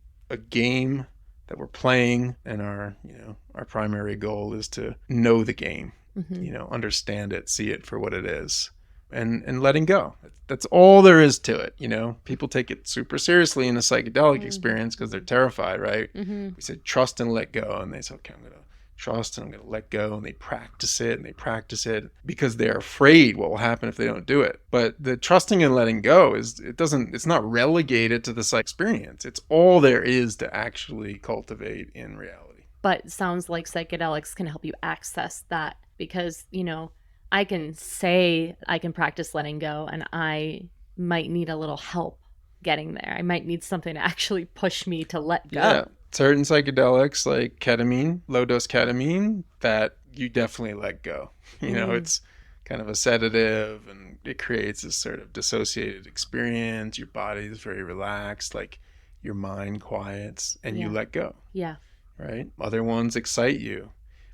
game that we're playing, and our primary goal is to know the game, understand it, see it for what it is, and letting go. That's all there is to it. People take it super seriously in a psychedelic experience because they're terrified, right? We say trust and let go, and they say, okay, I'm gonna trust and I'm gonna let go, and they practice it because they're afraid what will happen if they don't do it. But the trusting and letting go it's not relegated to the psych experience. It's all there is to actually cultivate in reality. But it sounds like psychedelics can help you access that because, I can say I can practice letting go, and I might need a little help getting there. I might need something to actually push me to let go. Yeah. Certain psychedelics like ketamine, low dose ketamine, that you definitely let go. It's kind of a sedative, and it creates this sort of dissociated experience. Your body is very relaxed, like your mind quiets, and you let go. Yeah. Right? Other ones excite you.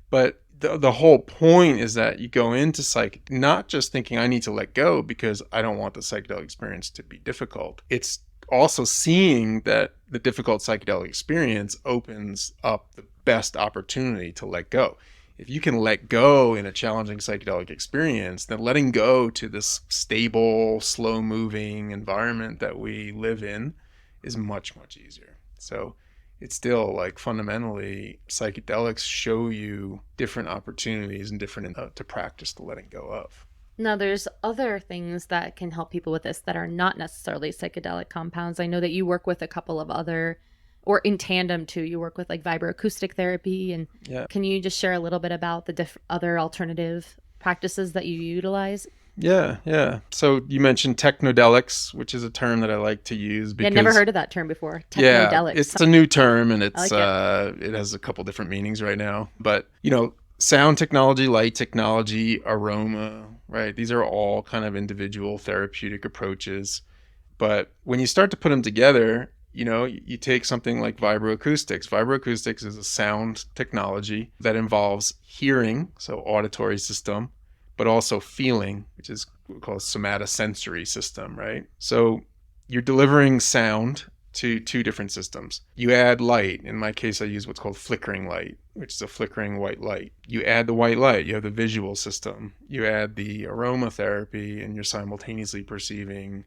But the whole point is that you go into psych not just thinking I need to let go because I don't want the psychedelic experience to be difficult. It's also seeing that the difficult psychedelic experience opens up the best opportunity to let go. If you can let go in a challenging psychedelic experience, then letting go to this stable, slow-moving environment that we live in is much, much easier. So it's still like fundamentally psychedelics show you different opportunities and different to practice the letting go of. Now, there's other things that can help people with this that are not necessarily psychedelic compounds. I know that you work with a couple of other, or in tandem too, you work with like vibroacoustic therapy. And can you just share a little bit about the other alternative practices that you utilize? Yeah. So you mentioned technodelics, which is a term that I like to use because I've never heard of that term before. Technodelics. Yeah, it's a new term, and I like it has a couple different meanings right now. But sound technology, light technology, aroma, right? These are all kind of individual therapeutic approaches. But when you start to put them together, you take something like vibroacoustics. Vibroacoustics is a sound technology that involves hearing, so auditory system, but also feeling, which is what we call a somatosensory system, right? So you're delivering sound to two different systems. You add light. In my case, I use what's called flickering light, which is a flickering white light. You add the white light, you have the visual system. You add the aromatherapy, and you're simultaneously perceiving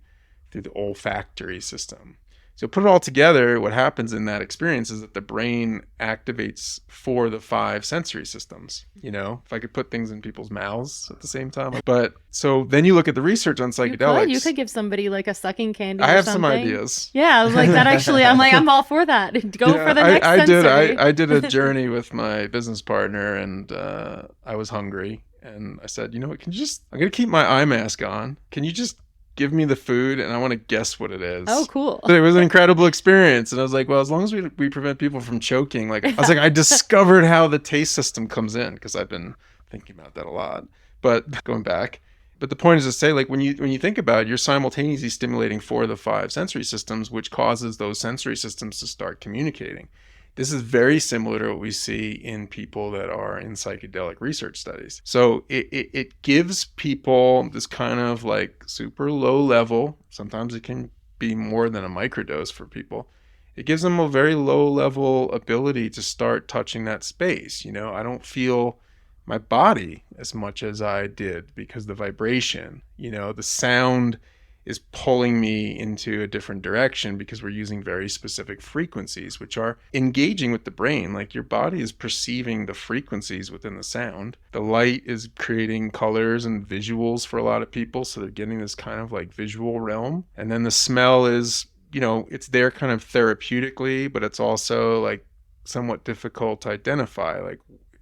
through the olfactory system. So put it all together, what happens in that experience is that the brain activates 4 of the 5 sensory systems. If I could put things in people's mouths at the same time. But so then you look at the research on psychedelics. You could give somebody like a sucking candy. I have something. some ideas. Yeah, I was like that. Actually, I'm all for that. Go for the next sensory. I did a journey with my business partner, and I was hungry, and I said, you know what? I'm going to keep my eye mask on. Can you just give me the food, and I want to guess what it is. Oh, cool. But it was an incredible experience. And I was like, well, as long as we prevent people from choking, I discovered how the taste system comes in, because I've been thinking about that a lot. But going back, but the point is to say, when you think about it, you're simultaneously stimulating 4 of the 5 sensory systems, which causes those sensory systems to start communicating. This is very similar to what we see in people that are in psychedelic research studies. So it gives people this kind of super low level, sometimes it can be more than a microdose for people. It gives them a very low level ability to start touching that space. I don't feel my body as much as I did because the vibration, the sound is pulling me into a different direction because we're using very specific frequencies, which are engaging with the brain. Your body is perceiving the frequencies within the sound. The light is creating colors and visuals for a lot of people, so they're getting this kind of visual realm. And then the smell is, it's there kind of therapeutically, but it's also somewhat difficult to identify.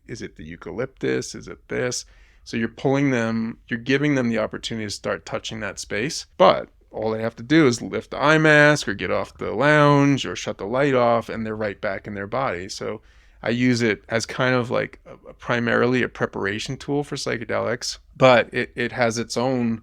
Is it the eucalyptus? Is it this? So you're giving them the opportunity to start touching that space. But all they have to do is lift the eye mask or get off the lounge or shut the light off, and they're right back in their body. So I use it as kind of primarily a preparation tool for psychedelics, but it has its own,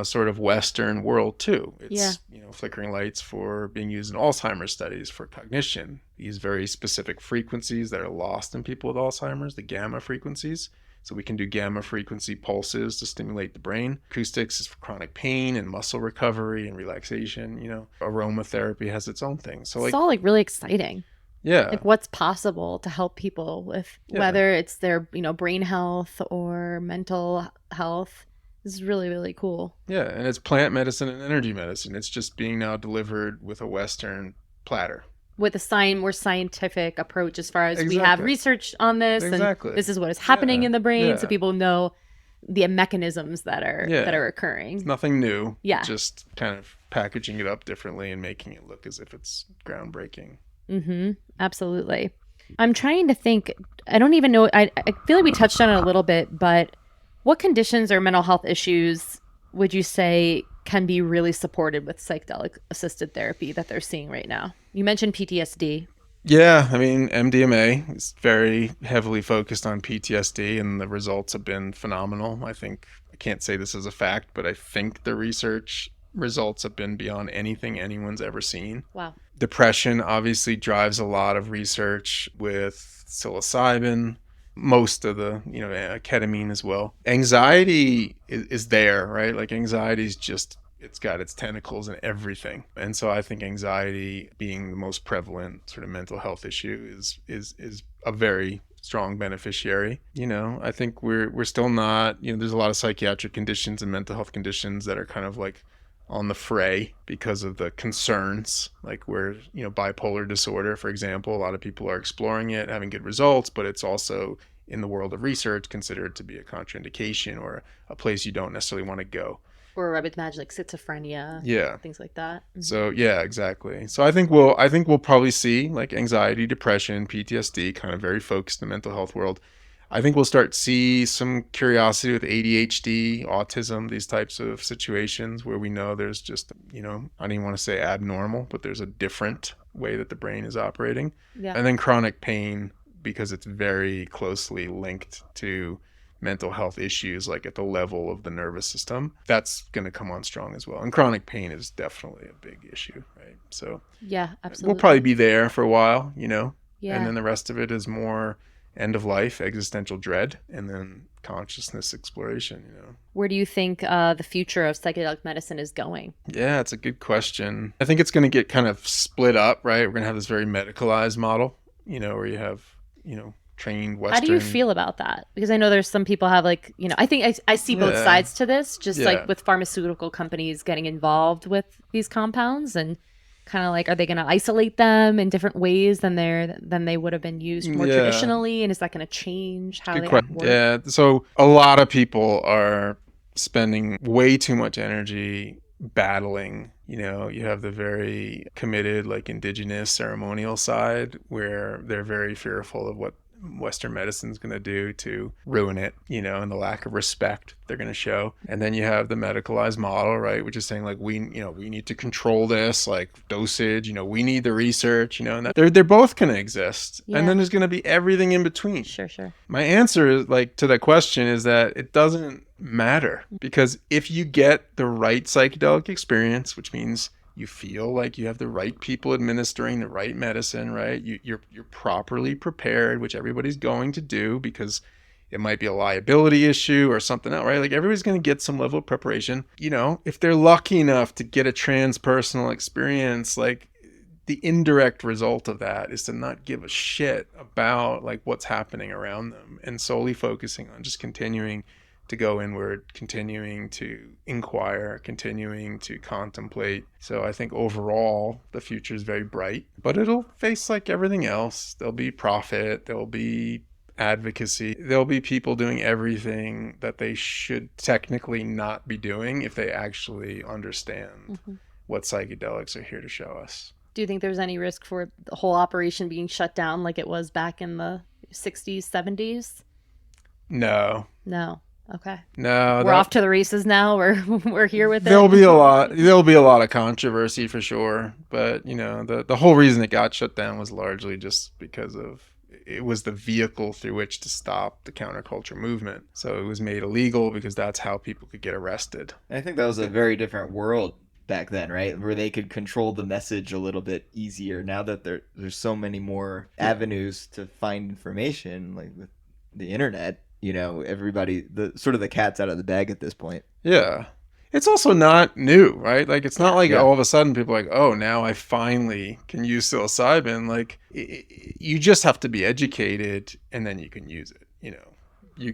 sort of Western world too. It's, flickering lights for being used in Alzheimer's studies for cognition. These very specific frequencies that are lost in people with Alzheimer's, the gamma frequencies. So we can do gamma frequency pulses to stimulate the brain. Acoustics is for chronic pain and muscle recovery and relaxation. Aromatherapy has its own thing. So it's all really exciting. Yeah. What's possible to help people with whether it's their, brain health or mental health. This is really, really cool. Yeah. And it's plant medicine and energy medicine. It's just being now delivered with a Western platter. With a more scientific approach as far as we have research on this, and this is what is happening in the brain, so people know the mechanisms that are occurring. It's nothing new. Yeah, just kind of packaging it up differently and making it look as if it's groundbreaking. Mm-hmm. Absolutely. I'm trying to think. I don't even know. I feel like we touched on it a little bit, but What conditions or mental health issues would you say can be really supported with psychedelic assisted therapy that they're seeing right now? You mentioned PTSD. Yeah, I mean, MDMA is very heavily focused on PTSD, and the results have been phenomenal. I can't say this as a fact, but I think the research results have been beyond anything anyone's ever seen. Wow. Depression obviously drives a lot of research with psilocybin, most of the, ketamine as well. Anxiety is there, right? Like anxiety is just, it's got its tentacles in everything. And so I think anxiety being the most prevalent sort of mental health issue is a very strong beneficiary. I think we're still not, there's a lot of psychiatric conditions and mental health conditions that are kind of like on the fray because of the concerns, like where, bipolar disorder, for example, a lot of people are exploring it, having good results, but it's also in the world of research considered to be a contraindication or a place you don't necessarily want to go. Or I would imagine like schizophrenia, Yeah, things like that. so yeah, exactly. So I think we'll probably see like anxiety, depression, PTSD, kind of very focused in the mental health world. I think we'll start to see some curiosity with ADHD, autism, these types of situations where we know there's just, I don't even want to say abnormal, but there's a different way that the brain is operating. Yeah. And then chronic pain, because it's very closely linked to mental health issues, like at the level of the nervous system, that's going to come on strong as well. And chronic pain is definitely a big issue, right? So yeah, absolutely. we'll probably be there for a while, Yeah. and then the rest of it is more end of life, existential dread, and then consciousness exploration, Where do you think the future of psychedelic medicine is going? Yeah, it's a good question. I think it's going to get kind of split up, right? We're going to have this very medicalized model, where you have, trained Western. How do you feel about that? Because I know there's some people have like, I think I see both sides to this, just like with pharmaceutical companies getting involved with these compounds and kind of like, are they going to isolate them in different ways than they would have been used more traditionally? And is that going to change how they work? Yeah. So a lot of people are spending way too much energy battling. You have the very committed, like indigenous ceremonial side where they're very fearful of what Western medicine is going to do to ruin it, and the lack of respect they're going to show. And then you have the medicalized model, right, which is saying like we need to control this, like dosage, we need the research, and that they're both going to exist. Yeah. And then there's going to be everything in between. Sure. My answer is like to that question is that it doesn't matter, because if you get the right psychedelic experience, which means you feel like you have the right people administering the right medicine, right? You're properly prepared, which everybody's going to do because it might be a liability issue or something else, right? Like everybody's going to get some level of preparation. If they're lucky enough to get a transpersonal experience, like the indirect result of that is to not give a shit about like what's happening around them and solely focusing on just continuing to go inward, continuing to inquire, continuing to contemplate. So I think overall the future is very bright, but it'll face like everything else. There'll be profit, there'll be advocacy, there'll be people doing everything that they should technically not be doing if they actually understand what psychedelics are here to show us. Do you think there's any risk for the whole operation being shut down like it was back in the 60s, 70s? No. Okay. No, we're off to the races now. We're here with it. There'll be a lot of controversy for sure, but the whole reason it got shut down was largely just because it was the vehicle through which to stop the counterculture movement. So it was made illegal because that's how people could get arrested. I think that was a very different world back then, right? Where they could control the message a little bit easier. Now that there's so many more avenues to find information, like with the internet. Everybody, the cat's out of the bag at this point. Yeah. It's also not new, right? Like, it's not like all of a sudden people are like, oh, now I finally can use psilocybin. Like, you just have to be educated and then you can use it. You're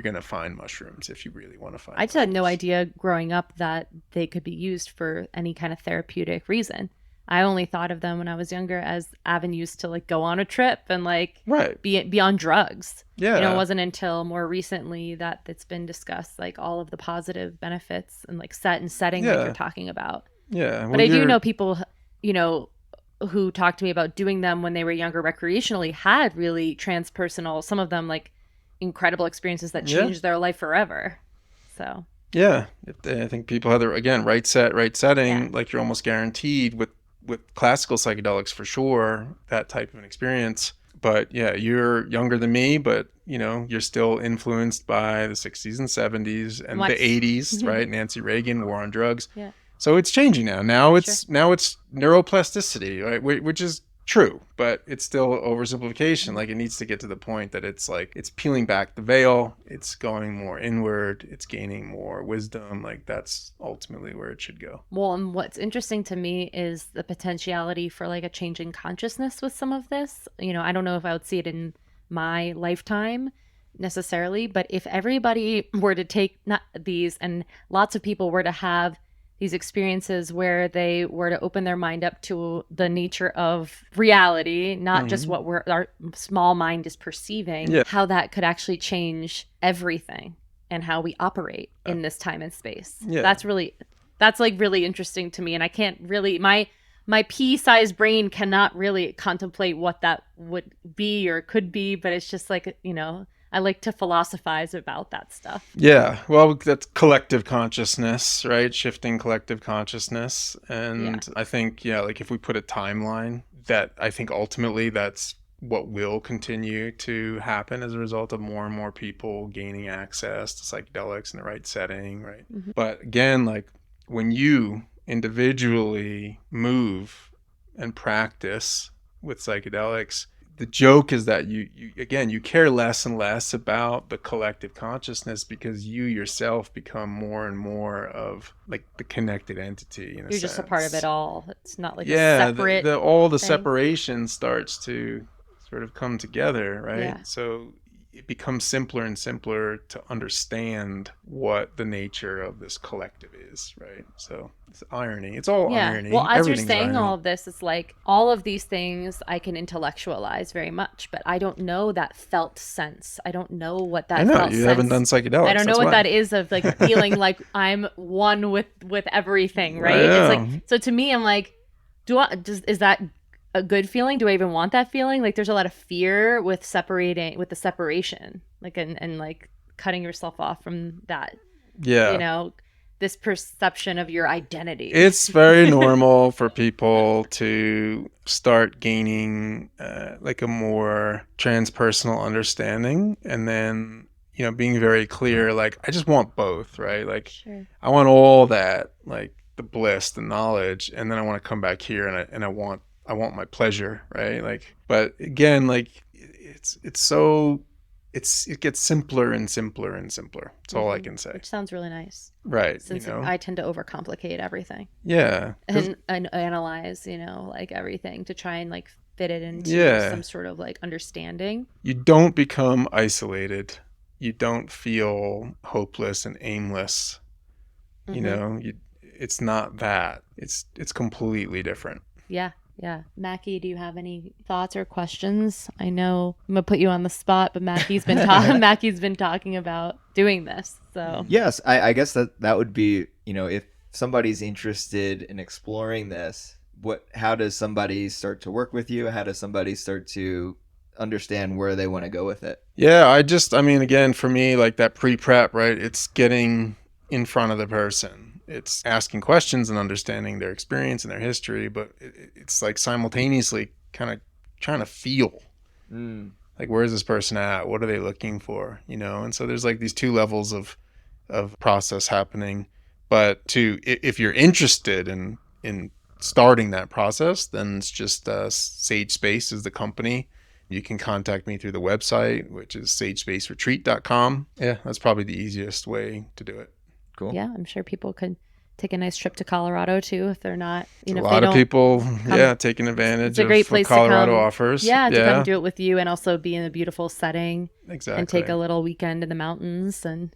gonna find mushrooms if you really want to find I just had no idea growing up that they could be used for any kind of therapeutic reason. I only thought of them when I was younger as avenues to like go on a trip and like be on drugs. Yeah. It wasn't until more recently that it's been discussed, like all of the positive benefits and like setting like you're talking about. Yeah. Well, but I do know people, who talked to me about doing them when they were younger recreationally had really transpersonal, some of them like, incredible experiences that Yeah. changed their life forever. So Yeah, I think people have the, again, right set, right setting. Yeah. Like you're almost guaranteed with classical psychedelics for sure, that type of an experience. But yeah, you're younger than me, but you know, you're still influenced by the 60s and 70s and Much. the 80s, right? Nancy Reagan, war on drugs. Yeah. So it's changing now. Now it's neuroplasticity, right? Which is true, but it's still oversimplification. Like it needs to get to the point that it's like it's peeling back the veil, it's going more inward, it's gaining more wisdom. Like that's ultimately where it should go. Well, and what's interesting to me is the potentiality for like a change in consciousness with some of this. You know, I don't know if I would see it in my lifetime necessarily, but if everybody were to take not these and lots of people were to have these experiences where they were to open their mind up to the nature of reality, not just what our small mind is perceiving, Yeah. how that could actually change everything and how we operate in this time and space. Yeah. That's like really interesting to me. And I can't really, my pea-sized brain cannot really contemplate what that would be or could be, but it's just like, you know, I like to philosophize about that stuff. Yeah, well, that's collective consciousness, right? Shifting collective consciousness. And I think, yeah, like if we put a timeline, that I think ultimately that's what will continue to happen as a result of more and more people gaining access to psychedelics in the right setting, right? Mm-hmm. But again, like when you individually move and practice with psychedelics, the joke is that you care less and less about the collective consciousness because you yourself become more and more of like the connected entity. You're just a part of it all. It's not like a Yeah, separate all the thing. separation starts to sort of come together, right? Yeah. So it becomes simpler and simpler to understand what the nature of this collective is, right? So it's irony. It's all irony. Well, as you're Everything's saying irony. all of this, it's like all of these things I can intellectualize very much, but I don't know that felt sense. I don't know what that I know felt you sense. haven't done psychedelics. I don't know that's what why. that is of like feeling like I'm one with everything, right? Yeah. It's like, so to me, I'm like, is that a good feeling? Do I even want that feeling? Like there's a lot of fear with the separation, like and like cutting yourself off from that, Yeah. you know, this perception of your identity. It's very normal for people to start gaining like a more transpersonal understanding and then, you know, being very clear, like, I just want both, right? Like, Sure. I want all that, like the bliss, the knowledge, and then I want to come back here and I want my pleasure, right? Like, but again, like it gets simpler and simpler and simpler. That's all I can say. Which sounds really nice. Right. Since you know? I tend to overcomplicate everything Yeah. 'Cause- and analyze, you know, like everything to try and like fit it into Yeah. some sort of like understanding. You don't become isolated. You don't feel hopeless and aimless. You know, it's not that. It's completely different. Yeah. Yeah. Mackie, do you have any thoughts or questions? I know I'm gonna put you on the spot, but Mackie's been talking about doing this. So Yes, I guess that would be, you know, if somebody's interested in exploring this, how does somebody start to work with you? How does somebody start to understand where they want to go with it? Yeah, I mean, again, for me, like that pre-prep, right? It's getting in front of the person. It's asking questions and understanding their experience and their history, but it's like simultaneously kind of trying to feel like, where's this person at? What are they looking for? You know? And so there's like these two levels of process happening. But if you're interested in starting that process, then it's just Sage Space is the company. You can contact me through the website, which is sagespaceretreat.com. Yeah, that's probably the easiest way to do it. Cool. yeah, I'm sure people could take a nice trip to Colorado too if they're not, you know, A if they lot of don't people, come. taking advantage It's a great of place what Colorado to come. offers. Yeah, to come do it with you and also be in a beautiful setting Exactly. and take a little weekend in the mountains, and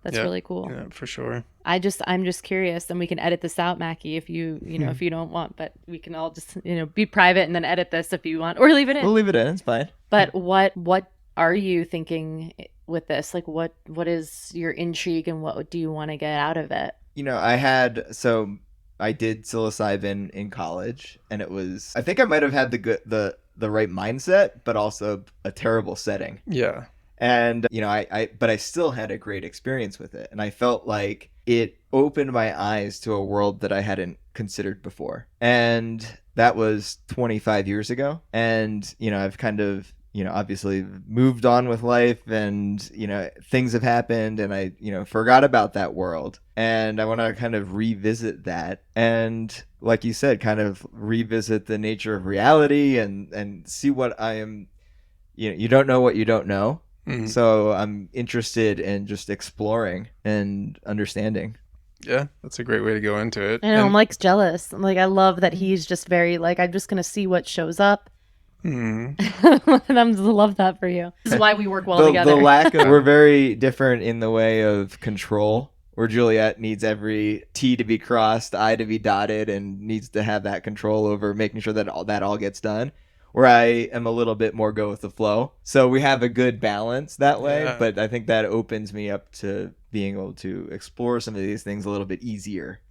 that's Yeah. really cool. Yeah, for sure. I'm just curious, and we can edit this out, Mackie, if you know if you don't want, but we can all just, you know, be private and then edit this if you want, or leave it in. We'll leave it in. It's fine. But what are you thinking with this? Like, what is your intrigue, and what do you want to get out of it? You know, I did psilocybin in college, and I think I might have had the right mindset, but also a terrible setting. Yeah. And, but I still had a great experience with it. And I felt like it opened my eyes to a world that I hadn't considered before. And that was 25 years ago. And, I've kind of, obviously moved on with life, and, things have happened, and I, forgot about that world. And I want to kind of revisit that. And like you said, kind of revisit the nature of reality and see what I am, you don't know what you don't know. Mm-hmm. So I'm interested in just exploring and understanding. Yeah, that's a great way to go into it. I know, I'm like jealous. I'm like, I love that he's just very like, I'm just going to see what shows up. And I love that for you. This is why we work well together. The lack of, we're very different in the way of control, where Juliet needs every T to be crossed, I to be dotted, and needs to have that control over making sure that all gets done. Where I am a little bit more go with the flow. So we have a good balance that way, yeah. But I think that opens me up to being able to explore some of these things a little bit easier,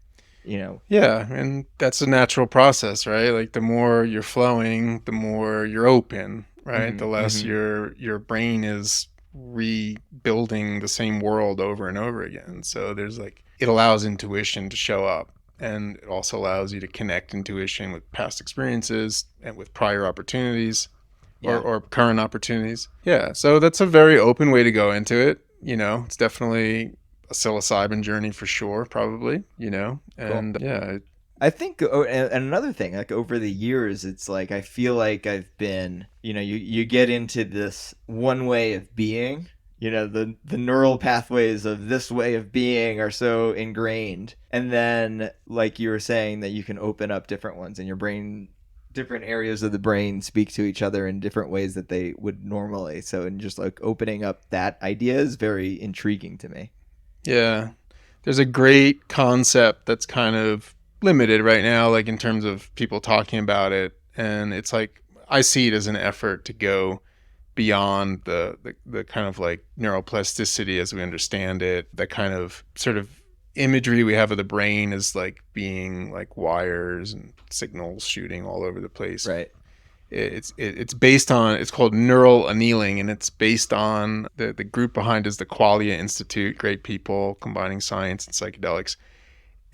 Yeah, and that's a natural process, right? Like the more you're flowing, the more you're open, right? Mm-hmm, the less your brain is rebuilding the same world over and over again. So it allows intuition to show up. And it also allows you to connect intuition with past experiences and with prior opportunities or current opportunities. Yeah, so that's a very open way to go into it. It's definitely a psilocybin journey for sure, probably, and cool. Yeah. I think, and another thing, like over the years, it's like I feel like I've been, you get into this one way of being. The neural pathways of this way of being are so ingrained. And then, like you were saying, that you can open up different ones in your brain, different areas of the brain speak to each other in different ways that they would normally. So, and just like opening up that idea is very intriguing to me. Yeah. There's a great concept that's kind of limited right now, like in terms of people talking about it. And it's like, I see it as an effort to go beyond the kind of like neuroplasticity as we understand it, that kind of sort of imagery we have of the brain is like being like wires and signals shooting all over the place. Right. It's based on, it's called neural annealing, and it's based on the group behind is the Qualia Institute, great people combining science and psychedelics.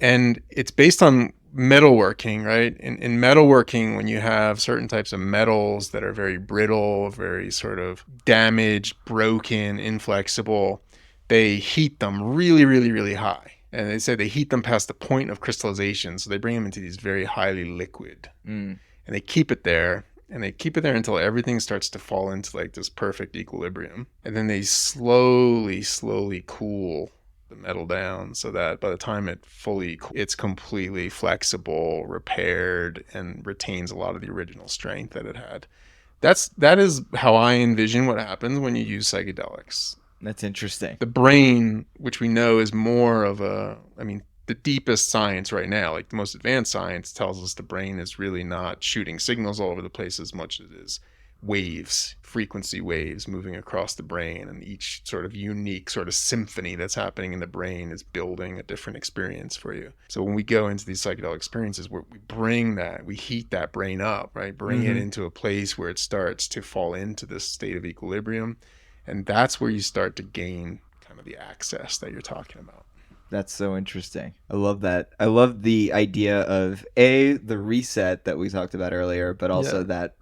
And it's based on metalworking, right? In metalworking, when you have certain types of metals that are very brittle, very sort of damaged, broken, inflexible, they heat them really, really, really high. And they say they heat them past the point of crystallization. So they bring them into these very highly liquid. And they keep it there. And they keep it there until everything starts to fall into like this perfect equilibrium. And then they slowly, slowly cool the metal down so that by the time it's completely flexible, repaired, and retains a lot of the original strength that it had. That is how I envision what happens when you use psychedelics. That's interesting. The brain, which we know is more of the deepest science right now, like the most advanced science, tells us the brain is really not shooting signals all over the place as much as it is waves, frequency waves moving across the brain, and each sort of unique sort of symphony that's happening in the brain is building a different experience for you. So when we go into these psychedelic experiences, we we heat that brain up, right? Bring it into a place where it starts to fall into this state of equilibrium. And that's where you start to gain kind of the access that you're talking about. That's so interesting. I love that. I love the idea of the reset that we talked about earlier, but also that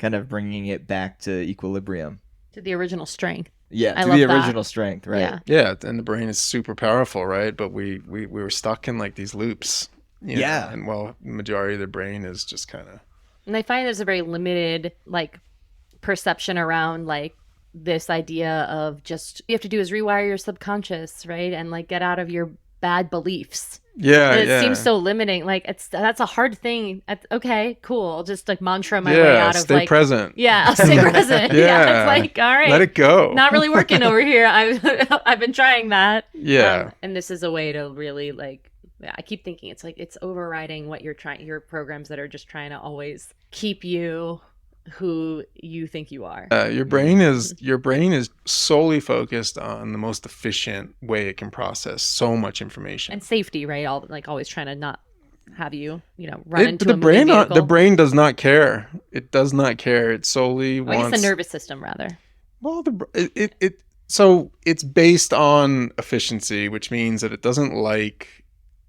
kind of bringing it back to equilibrium. To the original strength. Yeah, to the original strength, right? Yeah, and the brain is super powerful, right? But we were stuck in like these loops. You know? And the majority of the brain is just kind of... And I find there's a very limited like perception around like this idea of just you have to do is rewire your subconscious, right? And like get out of your bad beliefs. Yeah, and it seems so limiting. Like that's a hard thing. Okay, cool. I'll just like mantra my way out of stay present. Yeah, I'll stay present. It's like, all right, let it go. Not really working over here. I've been trying that. Yeah, and this is a way to really like. I keep thinking it's like it's overriding what your programs that are just trying to always keep you who you think you are. Your brain is solely focused on the most efficient way it can process so much information and safety, right? Always trying to not have you run into a moving vehicle. The brain does not care. It does not care. It solely wants the nervous system rather. Well, so it's based on efficiency, which means that it doesn't like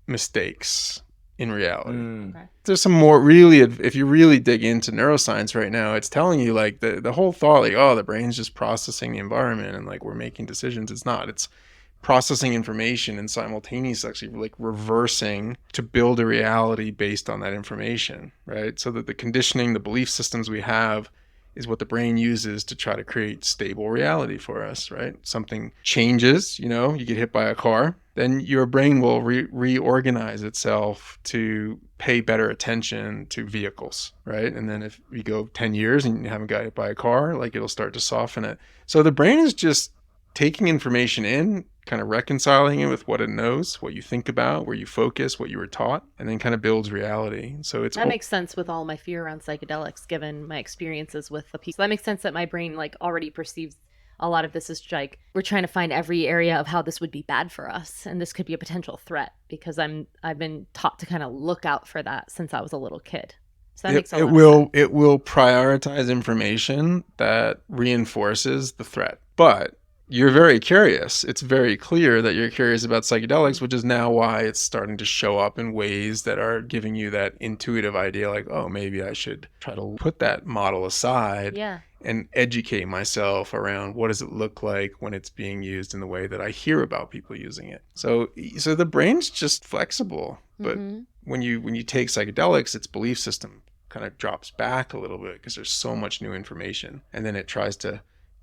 mistakes in reality. Okay. There's some more really, if you really dig into neuroscience right now, it's telling you like the whole thought like, oh, the brain's just processing the environment and like we're making decisions. It's not. It's processing information and simultaneously actually like reversing to build a reality based on that information, right? So that the conditioning, the belief systems we have is what the brain uses to try to create stable reality for us, right? Something changes, you know, you get hit by a car, then your brain will reorganize itself to pay better attention to vehicles, right? And then if you go 10 years and you haven't got hit by a car, like it'll start to soften it. So the brain is just taking information in, kind of reconciling it with what it knows, what you think about, where you focus, what you were taught, and then kind of builds reality. So it's That makes sense with all my fear around psychedelics, given my experiences with the piece. So that makes sense that my brain like already perceives a lot of this as like we're trying to find every area of how this would be bad for us, and this could be a potential threat because I've been taught to kind of look out for that since I was a little kid. So that makes a lot of sense. It will prioritize information that reinforces the threat, but you're very curious. It's very clear that you're curious about psychedelics, which is now why it's starting to show up in ways that are giving you that intuitive idea like, oh, maybe I should try to put that model aside Yeah. and educate myself around what does it look like when it's being used in the way that I hear about people using it. So the brain's just flexible, but when you take psychedelics, its belief system kind of drops back a little bit because there's so much new information, and then it tries to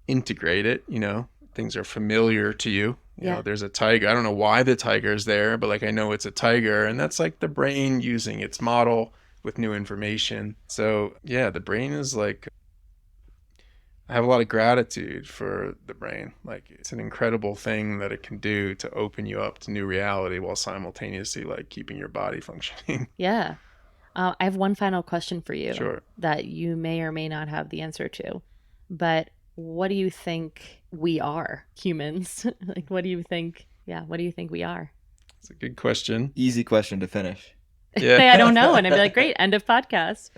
integrate it, you know. Things are familiar to you. You know, there's a tiger. I don't know why the tiger's there, but like I know it's a tiger, and that's like the brain using its model with new information. So yeah, the brain is like, I have a lot of gratitude for the brain. Like it's an incredible thing that it can do to open you up to new reality while simultaneously like keeping your body functioning. Yeah. I have one final question for you Sure. that you may or may not have the answer to, but what do you think we are, humans? Like, what do you think? Yeah, what do you think we are? It's a good question. Easy question to finish. Yeah. I don't know. And I'd be like, great, end of podcast.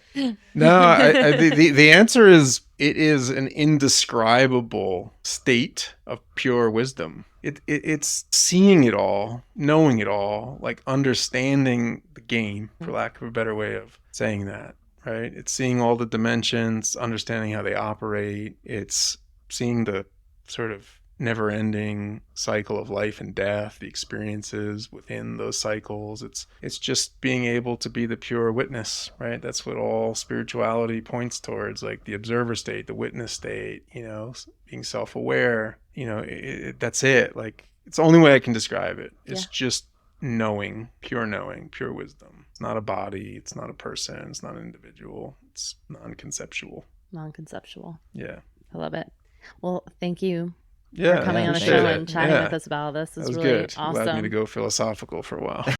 No, the answer is it is an indescribable state of pure wisdom. It's seeing it all, knowing it all, like understanding the game, for lack of a better way of saying that, right? It's seeing all the dimensions, understanding how they operate. It's seeing the sort of never-ending cycle of life and death, the experiences within those cycles. It's just being able to be the pure witness, right? That's what all spirituality points towards, like the observer state, the witness state, you know, being self-aware, you know, that's it. Like it's the only way I can describe it. It's just knowing, pure wisdom. It's not a body, it's not a person, it's not an individual, it's non-conceptual. Non-conceptual. Yeah. I love it. Well, thank you Yeah, for coming on the appreciate show it. and chatting Yeah. with us about this. This That is was really good. awesome. Allowed me to go philosophical for a while.